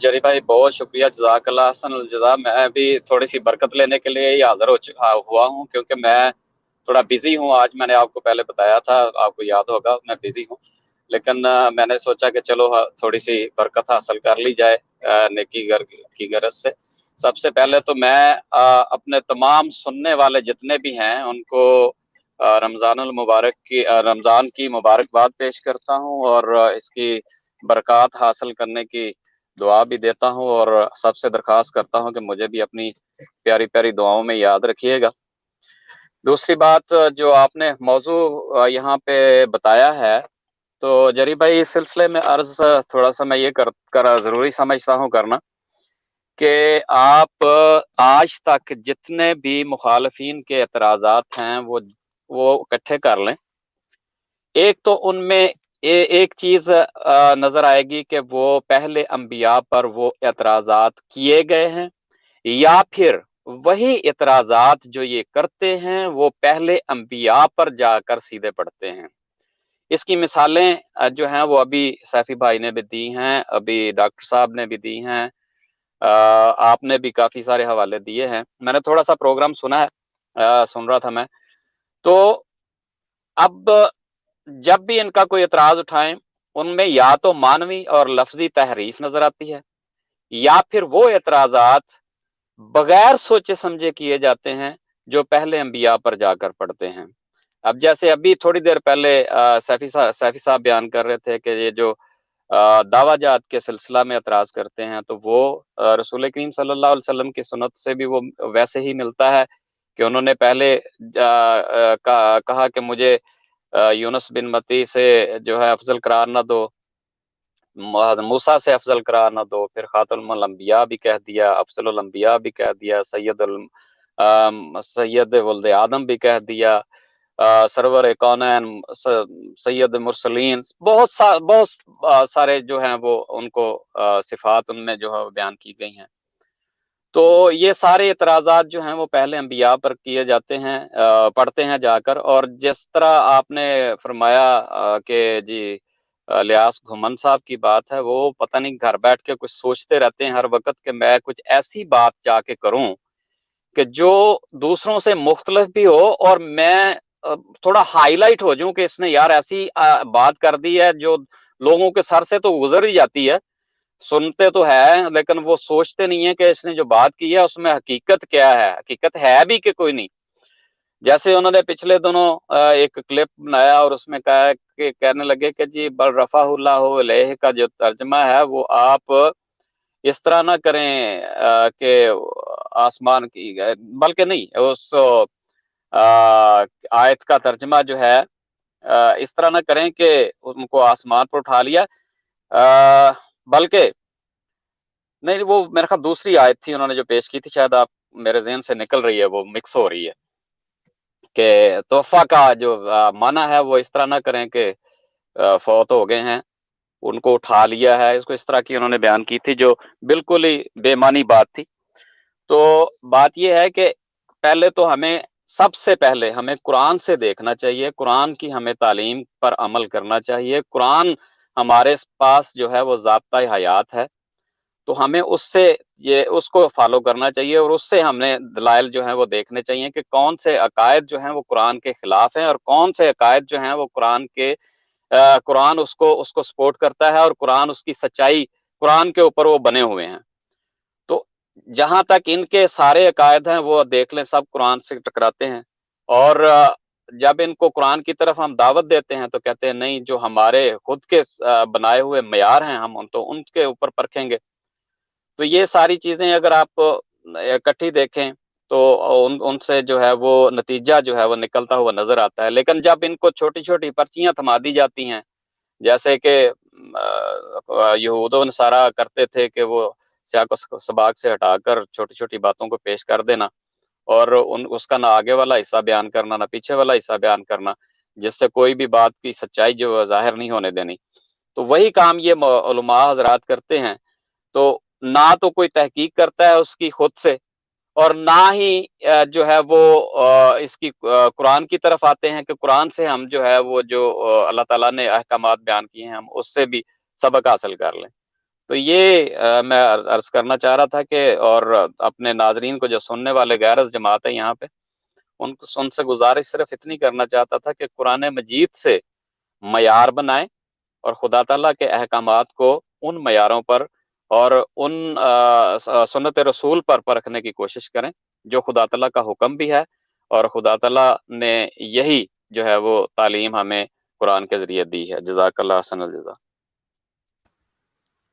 جری بھائی بہت شکریہ، جزاک اللہ حسن الجزا۔ میں بھی تھوڑی سی برکت لینے کے لیے ہی حاضر ہوا ہوں کیونکہ میں تھوڑا بزی ہوں۔ آج میں نے آپ کو پہلے بتایا تھا، آپ کو یاد ہوگا میں بزی ہوں، لیکن میں نے سوچا کہ چلو تھوڑی سی برکت حاصل کر لی جائے نیکی کی غرض سے۔ سب سے پہلے تو میں اپنے تمام سننے والے جتنے بھی ہیں ان کو رمضان کی مبارکباد پیش کرتا ہوں، اور اس کی برکات حاصل کرنے کی دعا بھی دیتا ہوں، اور سب سے درخواست کرتا ہوں کہ مجھے بھی اپنی پیاری پیاری دعاؤں میں یاد رکھیے گا۔ دوسری بات جو آپ نے موضوع یہاں پہ بتایا ہے، تو جری بھائی اس سلسلے میں عرض تھوڑا سا میں یہ ضروری سمجھتا ہوں کرنا کہ آپ آج تک جتنے بھی مخالفین کے اعتراضات ہیں وہ اکٹھے کر لیں، ایک تو ان میں ایک چیز نظر آئے گی کہ وہ پہلے انبیاء پر وہ اعتراضات کیے گئے ہیں، یا پھر وہی اعتراضات جو یہ کرتے ہیں وہ پہلے انبیاء پر جا کر سیدھے پڑتے ہیں۔ اس کی مثالیں جو ہیں وہ ابھی سیفی بھائی نے بھی دی ہیں، ابھی ڈاکٹر صاحب نے بھی دی ہیں، آپ نے بھی کافی سارے حوالے دیے ہیں، میں نے تھوڑا سا پروگرام سنا ہے، سن رہا تھا میں۔ تو اب جب بھی ان کا کوئی اعتراض اٹھائیں، ان میں یا تو مانوی اور لفظی تحریف نظر آتی ہے، یا پھر وہ اعتراضات بغیر سوچے سمجھے کیے جاتے ہیں جو پہلے انبیاء پر جا کر پڑتے ہیں۔ اب جیسے ابھی تھوڑی دیر پہلے سیفی صاحب بیان کر رہے تھے کہ یہ جو دعویٰ جات کے سلسلہ میں اعتراض کرتے ہیں، تو وہ رسول کریم صلی اللہ علیہ وسلم کی سنت سے بھی وہ ویسے ہی ملتا ہے کہ انہوں نے پہلے کہا کہ مجھے یونس بن متی سے جو ہے افضل قرار نہ دو، موسیٰ سے افضل قرار نہ دو، پھر خاتم الانبیاء بھی کہہ دیا، افضل الانبیاء بھی کہہ دیا، سید ولد آدم بھی کہہ دیا، سرور کونین، سید مرسلین، بہت سارے جو ہیں وہ ان کو صفات ان میں جو ہے بیان کی گئی ہیں۔ تو یہ سارے اعتراضات جو ہیں وہ پہلے انبیاء پر کیے جاتے ہیں، پڑھتے ہیں جا کر، اور جس طرح آپ نے فرمایا کہ جی لیاس گھمن صاحب کی بات ہے، وہ پتہ نہیں گھر بیٹھ کے کچھ سوچتے رہتے ہیں ہر وقت کہ میں کچھ ایسی بات جا کے کروں کہ جو دوسروں سے مختلف بھی ہو، اور میں تھوڑا ہائی لائٹ ہو جاؤں کہ اس نے یار ایسی بات کر دی ہے جو لوگوں کے سر سے تو گزر ہی جاتی ہے، سنتے تو ہے لیکن وہ سوچتے نہیں ہیں کہ اس نے جو بات کی ہے اس میں حقیقت کیا ہے، حقیقت ہے بھی کہ کوئی نہیں۔ جیسے انہوں نے پچھلے دنوں ایک کلپ بنایا اور اس میں کہا کہ کہنے لگے کہ جی بل رفع اللہ علیہ کا جو ترجمہ ہے وہ آپ اس طرح نہ کریں کہ آسمان کی، بلکہ نہیں، اس آیت کا ترجمہ جو ہے اس طرح نہ کریں کہ ان کو آسمان پر اٹھا لیا، بلکہ نہیں، وہ میرے خیال دوسری آیت تھی انہوں نے جو پیش کی تھی، شاید آپ میرے ذہن سے نکل رہی ہے، وہ مکس ہو رہی ہے، کہ تحفہ کا جو معنی ہے وہ اس طرح نہ کریں کہ فوت ہو گئے ہیں ان کو اٹھا لیا ہے، اس کو اس طرح کی انہوں نے بیان کی تھی جو بالکل ہی بے معنی بات تھی۔ تو بات یہ ہے کہ پہلے تو سب سے پہلے ہمیں قرآن سے دیکھنا چاہیے، قرآن کی ہمیں تعلیم پر عمل کرنا چاہیے، قرآن ہمارے پاس جو ہے وہ ضابطۂ حیات ہے، تو ہمیں اس کو فالو کرنا چاہیے، اور اس سے ہمیں دلائل جو ہیں وہ دیکھنے چاہیے کہ کون سے عقائد جو ہیں وہ قرآن کے خلاف ہیں، اور کون سے عقائد جو ہیں وہ قرآن اس کو سپورٹ کرتا ہے، اور قرآن اس کی سچائی قرآن کے اوپر وہ بنے ہوئے ہیں۔ تو جہاں تک ان کے سارے عقائد ہیں وہ دیکھ لیں، سب قرآن سے ٹکراتے ہیں، اور جب ان کو قرآن کی طرف ہم دعوت دیتے ہیں تو کہتے ہیں نہیں، جو ہمارے خود کے بنائے ہوئے معیار ہیں ہم ان کے اوپر پرکھیں گے۔ تو یہ ساری چیزیں اگر آپ اکٹھی دیکھیں تو ان سے جو ہے وہ نتیجہ جو ہے وہ نکلتا ہوا نظر آتا ہے۔ لیکن جب ان کو چھوٹی چھوٹی پرچیاں تھما دی جاتی ہیں، جیسے کہ یہود و نصارہ کرتے تھے کہ وہ سیاق و سباق سے ہٹا کر چھوٹی چھوٹی باتوں کو پیش کر دینا، اور اس کا نہ آگے والا حصہ بیان کرنا نہ پیچھے والا حصہ بیان کرنا، جس سے کوئی بھی بات کی سچائی جو ظاہر نہیں ہونے دینی، تو وہی کام یہ علماء حضرات کرتے ہیں۔ تو نہ تو کوئی تحقیق کرتا ہے اس کی خود سے، اور نہ ہی جو ہے وہ اس کی قرآن کی طرف آتے ہیں کہ قرآن سے ہم جو ہے وہ جو اللہ تعالیٰ نے احکامات بیان کیے ہیں ہم اس سے بھی سبق حاصل کر لیں۔ تو یہ میں عرض کرنا چاہ رہا تھا کہ، اور اپنے ناظرین کو جو سننے والے غیرز جماعت ہے یہاں پہ، ان سے گزارش صرف اتنی کرنا چاہتا تھا کہ قرآن مجید سے معیار بنائیں، اور خدا تعالیٰ کے احکامات کو ان معیاروں پر اور ان سنت رسول پر پرکھنے کی کوشش کریں جو خدا تعالیٰ کا حکم بھی ہے، اور خدا تعالیٰ نے یہی جو ہے وہ تعلیم ہمیں قرآن کے ذریعے دی ہے۔ جزاک اللہ احسن الجزا۔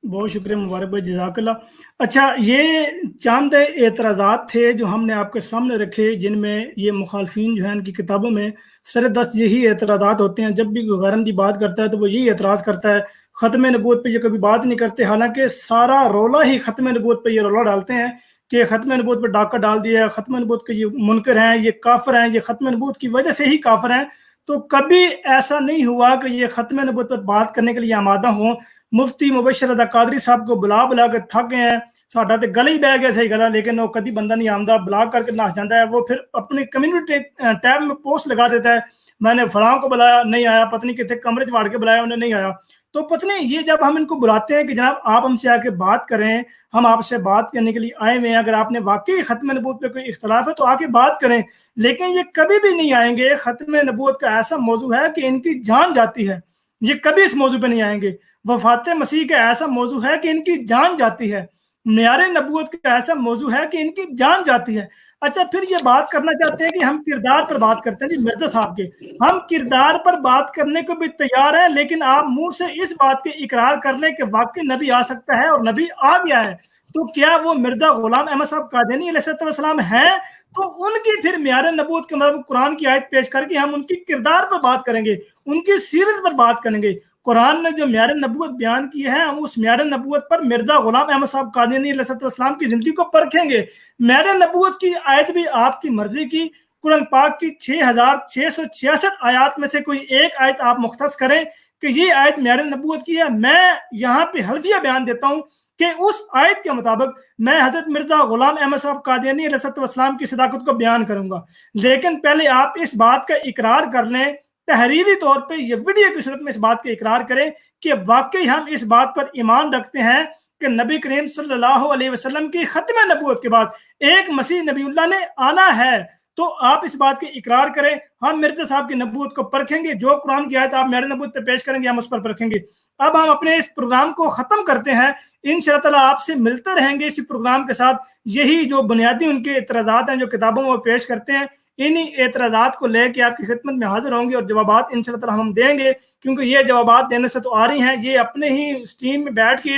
بہت شکریہ مبارک بھائی، جزاک اللہ۔ اچھا، یہ چند اعتراضات تھے جو ہم نے آپ کے سامنے رکھے، جن میں یہ مخالفین جو ہیں ان کی کتابوں میں سر دست یہی اعتراضات ہوتے ہیں۔ جب بھی کوئی غیرمدی بات کرتا ہے تو وہ یہی اعتراض کرتا ہے، ختم نبوت پہ یہ کبھی بات نہیں کرتے، حالانکہ سارا رولا ہی ختم نبوت پہ یہ رولا ڈالتے ہیں کہ ختم نبوت پہ ڈاکہ ڈال دیا ہے، ختم نبوت کے یہ منکر ہیں، یہ کافر ہیں، یہ ختم نبوت کی وجہ سے ہی کافر ہیں۔ تو کبھی ایسا نہیں ہوا کہ یہ ختم نبوت پر بات کرنے کے لیے آمادہ ہوں۔ مفتی مبشر ادا قادری صاحب کو بلا کے تھک گئے ہیں، ساڈا تے گلے ہی بہ گیا صحیح گلا، لیکن وہ کدی بندہ نہیں آمدہ، بلا کر کے ناس جاتا ہے۔ وہ پھر اپنی کمیونٹی ٹیب میں پوسٹ لگا دیتا ہے، میں نے فلاں کو بلایا نہیں آیا، پتنی کتنے کمرے چ واڑ کے بلایا انہیں نہیں آیا۔ تو پتنی یہ جب ہم ان کو بلاتے ہیں کہ جناب آپ ہم سے آ کے بات کریں، ہم آپ سے بات کرنے کے لیے آئے ہوئے ہیں، اگر آپ نے واقعی ختم نبوت پہ کوئی اختلاف ہے تو آ کے بات کریں، لیکن یہ کبھی بھی نہیں آئیں گے۔ ختم نبوت کا ایسا موضوع ہے کہ ان کی جان جاتی ہے، یہ کبھی اس موضوع پہ نہیں آئیں گے۔ وفات مسیح کا ایسا موضوع ہے کہ ان کی جان جاتی ہے، معیار نبوت کا ایسا موضوع ہے کہ ان کی جان جاتی ہے۔ اچھا، پھر یہ بات کرنا چاہتے ہیں کہ ہم کردار پر بات کرتے ہیں۔ جی مرزا صاحب کے ہم کردار پر بات کرنے کو بھی تیار ہیں، لیکن آپ منہ سے اس بات کے اقرار کر لیں کہ واقعی نبی آ سکتا ہے اور نبی آ گیا ہے، تو کیا وہ مرزا غلام احمد صاحب قادیانی علیہ السلام ہیں؟ تو ان کی پھر معیار نبوت کے مطابق قرآن کی آیت پیش کر کے ہم ان کی کردار پر بات کریں گے، ان کی سیرت پر بات کریں گے۔ قرآن نے جو معیار نبوت بیان کی ہے، ہم اس معیار نبوت پر مرزا غلام احمد صاحب قادیانی علیہ السلام کی زندگی کو پرکھیں گے۔ معیار نبوت کی آیت بھی آپ کی مرضی کی، قرآن پاک کی 6666 آیات میں سے کوئی ایک آیت آپ مختص کریں کہ یہ آیت معیار نبوت کی ہے۔ میں یہاں پہ حلفیہ بیان دیتا ہوں کہ اس آیت کے مطابق میں حضرت مرزا غلام احمد صاحب قادیانی علیہ السلام کی صداقت کو بیان کروں گا، لیکن پہلے آپ اس بات کا اقرار کر لیں، تحریری طور پہ یہ ویڈیو کی صورت میں اس بات کا اقرار کریں کہ واقعی ہم اس بات پر ایمان رکھتے ہیں کہ نبی کریم صلی اللہ علیہ وسلم کی ختم نبوت کے بعد ایک مسیح نبی اللہ نے آنا ہے۔ تو آپ اس بات کے اقرار کریں، ہم مرزا صاحب کی نبوت کو پرکھیں گے، جو قرآن کی آیت آپ معیار نبوت پہ پیش کریں گے ہم اس پر پرکھیں گے۔ اب ہم اپنے اس پروگرام کو ختم کرتے ہیں، انشاءاللہ تعالیٰ آپ سے ملتے رہیں گے اسی پروگرام کے ساتھ۔ یہی جو بنیادی ان کے اعتراضات ہیں جو کتابوں میں پیش کرتے ہیں، انہی اعتراضات کو لے کے آپ کی خدمت میں حاضر ہوں گے اور جوابات انشاءاللہ تعالیٰ ہم دیں گے، کیونکہ یہ جوابات دینے سے تو آ رہی ہیں، یہ اپنے ہی اسٹیم میں بیٹھ کے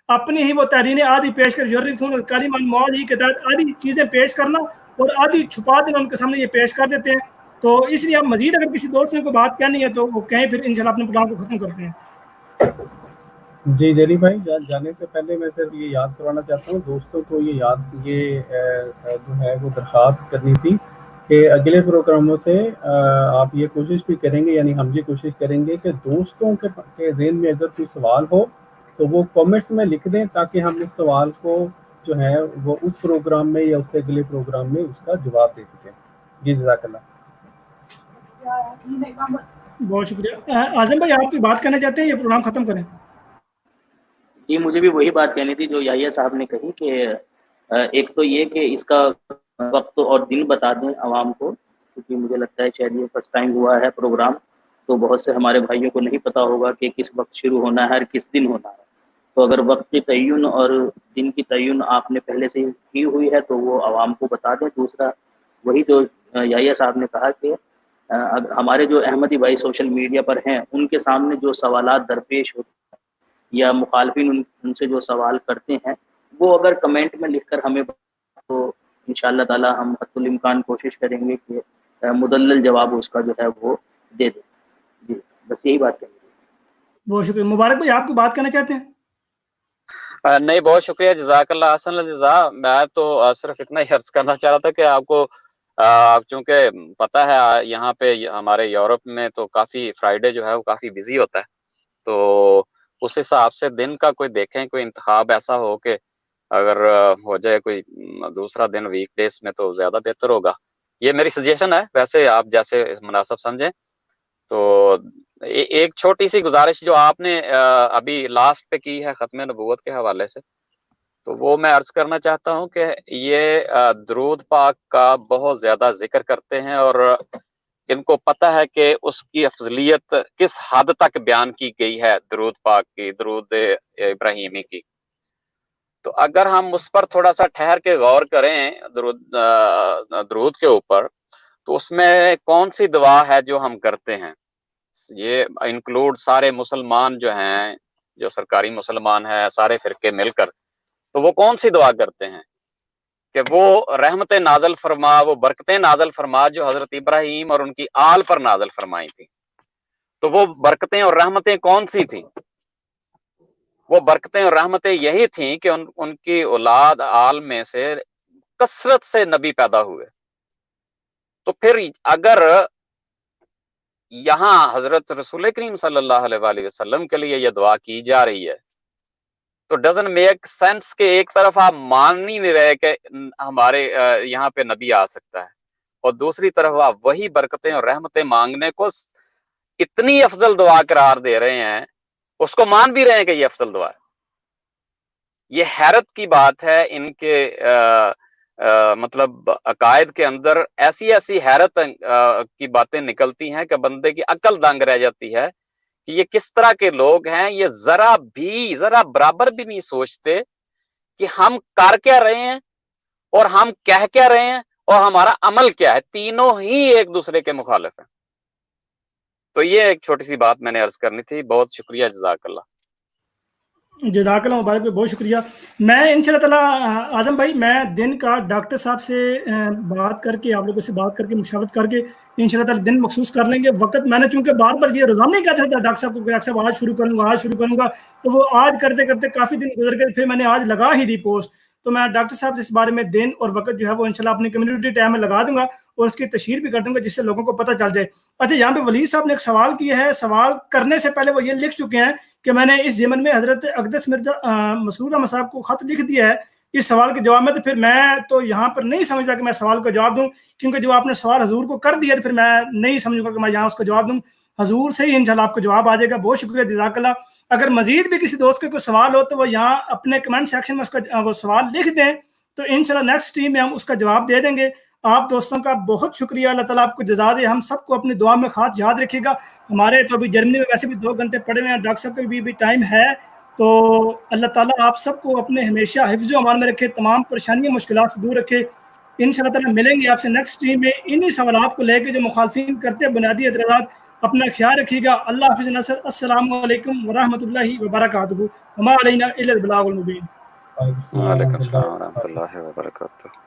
اپنی ہی وہ تحریریں آدھی پیش کر یورفون الکلم عن مواد کے تحت آدھی چیزیں پیش کرنا اور آدھی چھپا دینا ان کے سامنے یہ پیش کر دیتے ہیں۔ تو اس لیے اب مزید اگر کسی دوست نے کوئی بات کہنی ہے تو وہ کہیں، پھر انشاءاللہ اپنے پروگرام کو ختم کرتے ہیں۔ جی جیری بھائی، جانے سے پہلے میں صرف یہ یاد کروانا چاہتا ہوں دوستوں کو، یہ جو ہے وہ درخواست کرنی تھی کہ اگلے پروگراموں سے آپ یہ کوشش بھی کریں گے، یعنی ہم یہ کوشش کریں گے کہ دوستوں کے ذہن میں اگر کوئی سوال ہو تو وہ کامنٹس میں لکھ دیں، تاکہ ہم اس سوال کو جو ہے وہ اس پروگرام میں یا اس سے اگلے پروگرام میں اس کا جواب دے سکیں۔ جی جزاک اللہ۔ بہت شکریہ۔ اعظم بھائی آپ کی بات کرنا چاہتے ہیں یا پروگرام ختم کریں؟ جی مجھے بھی وہی بات کہنی تھی جو یحییٰ صاحب نے کہی کہ ایک تو یہ کہ اس کا وقت اور دن بتا دیں عوام کو، کیونکہ مجھے لگتا ہے شاید یہ فرسٹ ٹائم ہوا ہے پروگرام، تو بہت سے ہمارے بھائیوں کو نہیں پتہ ہوگا کہ کس وقت شروع ہونا ہے اور کس دن ہونا ہے۔ تو اگر وقت کی تعین اور دن کی تعین آپ نے پہلے سے کی ہوئی ہے تو وہ عوام کو بتا دیں۔ دوسرا وہی جو یحییٰ صاحب نے کہا کہ ہمارے جو احمدی بھائی سوشل میڈیا پر ہیں ان کے سامنے جو سوالات درپیش ہوتے ہیں یا مخالفین ان سے جو سوال کرتے ہیں، وہ اگر کمنٹ میں لکھ کر ہمیں تو انشاءاللہ تعالی ہم حتی الامکان کوشش کریں گے کہ مدلل جواب اس کا جو ہے وہ دے دیں۔ جی بس یہی بات کریں گے۔ بہت شکریہ۔ مبارک بھائی آپ کو بات کرنا چاہتے ہیں؟ نہیں، بہت شکریہ، جزاک اللہ احسن الجزا۔ میں تو صرف اتنا ہی عرض کرنا چاہ رہا تھا کہ آپ کو چونکہ پتہ ہے یہاں پہ ہمارے یورپ میں تو کافی فرائیڈے جو ہے وہ کافی بزی ہوتا ہے، تو اس حساب سے دن کا کوئی دیکھیں، کوئی انتخاب ایسا ہو کہ اگر ہو جائے کوئی دوسرا دن ویک ڈیز میں تو زیادہ بہتر ہوگا۔ یہ میری سجیشن ہے، ویسے آپ جیسے مناسب سمجھیں۔ تو ایک چھوٹی سی گزارش جو آپ نے ابھی لاسٹ پہ کی ہے ختم نبوت کے حوالے سے، تو وہ میں عرض کرنا چاہتا ہوں کہ یہ درود پاک کا بہت زیادہ ذکر کرتے ہیں اور ان کو پتہ ہے کہ اس کی افضلیت کس حد تک بیان کی گئی ہے، درود پاک کی، درود ابراہیمی کی۔ تو اگر ہم اس پر تھوڑا سا ٹھہر کے غور کریں درود کے اوپر، تو اس میں کون سی دعا ہے جو ہم کرتے ہیں؟ یہ انکلوڈ سارے مسلمان جو ہیں، جو سرکاری مسلمان ہیں، سارے فرقے مل کر، تو وہ کون سی دعا کرتے ہیں کہ وہ رحمت نازل فرما، وہ برکتیں نازل فرما جو حضرت ابراہیم اور ان کی آل پر نازل فرمائی تھی. تو وہ برکتیں اور رحمتیں کون سی تھیں؟ وہ برکتیں اور رحمتیں یہی تھیں کہ ان کی اولاد آل میں سے کثرت سے نبی پیدا ہوئے. تو پھر اگر یہاں حضرت رسول کریم صلی اللہ علیہ وآلہ وسلم کے لیے یہ دعا کی جا رہی ہے، تو ڈزنٹ میک سینس کہ ایک طرف آپ مان ہی نہیں رہے کہ ہمارے یہاں پہ نبی آ سکتا ہے، اور دوسری طرف آپ وہی برکتیں اور رحمتیں مانگنے کو اتنی افضل دعا قرار دے رہے ہیں، اس کو مان بھی رہے ہیں کہ یہ افضل دعا ہے. یہ حیرت کی بات ہے. ان کے مطلب عقائد کے اندر ایسی ایسی حیرت کی باتیں نکلتی ہیں کہ بندے کی عقل دنگ رہ جاتی ہے کہ یہ کس طرح کے لوگ ہیں. یہ ذرا برابر بھی نہیں سوچتے کہ ہم کر کیا رہے ہیں اور ہم کہہ کیا رہے ہیں اور ہمارا عمل کیا ہے. تینوں ہی ایک دوسرے کے مخالف ہیں. تو یہ ایک چھوٹی سی بات میں نے عرض کرنی تھی. بہت شکریہ. جزاک اللہ. جزاک اللہ مبارک بھائی، بہت شکریہ. میں انشاءاللہ تعالیٰ اعظم بھائی، میں دن کا ڈاکٹر صاحب سے بات کر کے، آپ لوگوں سے بات کر کے، مشاورت کر کے انشاءاللہ تعالیٰ دن مخصوص کر لیں گے. وقت میں نے چونکہ بار بار یہ روزانہ ہی کہا تھا ڈاکٹر صاحب کو کہ ڈاکٹر صاحب آج شروع کروں گا، تو وہ آج کرتے کرتے کافی دن گزر گئے. پھر میں نے آج لگا ہی دی پوسٹ. تو میں ڈاکٹر صاحب سے اس بارے میں دن اور وقت جو ہے وہ انشاءاللہ اپنی کمیونٹی ٹائم میں لگا دوں گا اور اس کی تشہیر بھی کر دوں گا جس سے لوگوں کو پتہ چل جائے. اچھا، یہاں پہ ولید صاحب نے ایک سوال کیا ہے. سوال کرنے سے پہلے وہ یہ لکھ چکے ہیں کہ میں نے اس ضمن میں حضرت اقدس مرزا مسرور احمد صاحب کو خط لکھ دیا ہے اس سوال کے جواب میں. تو پھر میں تو یہاں پر نہیں سمجھتا کہ میں سوال کا جواب دوں، کیونکہ جو آپ نے سوال حضور کو کر دیا تو پھر میں نہیں سمجھوں گا کہ میں یہاں اس کا جواب دوں. حضور سے ہی انشاءاللہ آپ کو جواب آ جائے گا. بہت شکریہ، جزاک اللہ. اگر مزید بھی کسی دوست کے کوئی سوال ہو تو وہ یہاں اپنے کمنٹ سیکشن میں اس کا وہ سوال لکھ دیں، تو انشاءاللہ نیکسٹ ٹیم میں ہم اس کا جواب دے دیں گے. آپ دوستوں کا بہت شکریہ. اللہ تعالیٰ آپ کو جزا دے. ہم سب کو اپنی دعا میں خاص یاد رکھے گا. ہمارے تو ابھی جرمنی میں ویسے بھی 2 گھنٹے پڑے ہوئے ہیں، ڈاکٹر صاحب کا بھی ٹائم ہے. تو اللہ تعالیٰ آپ سب کو اپنے ہمیشہ حفظ و امان میں رکھے، تمام پریشانیاں مشکلات سے دور رکھے. انشاءاللہ تعالیٰ ملیں گے آپ سے نیکسٹ ٹیم میں انہی سوالات کو لے کے جو مخالفین کرتے ہیں بنیادی اعتراضات. اپنا خیال رکھیے گا. اللہ حافظ ناصر. السلام علیکم ورحمۃ اللہ وبرکاتہ. وما علینا الا البلاغ المبین. وعلیکم السلام ورحمۃ اللہ وبرکاتہ.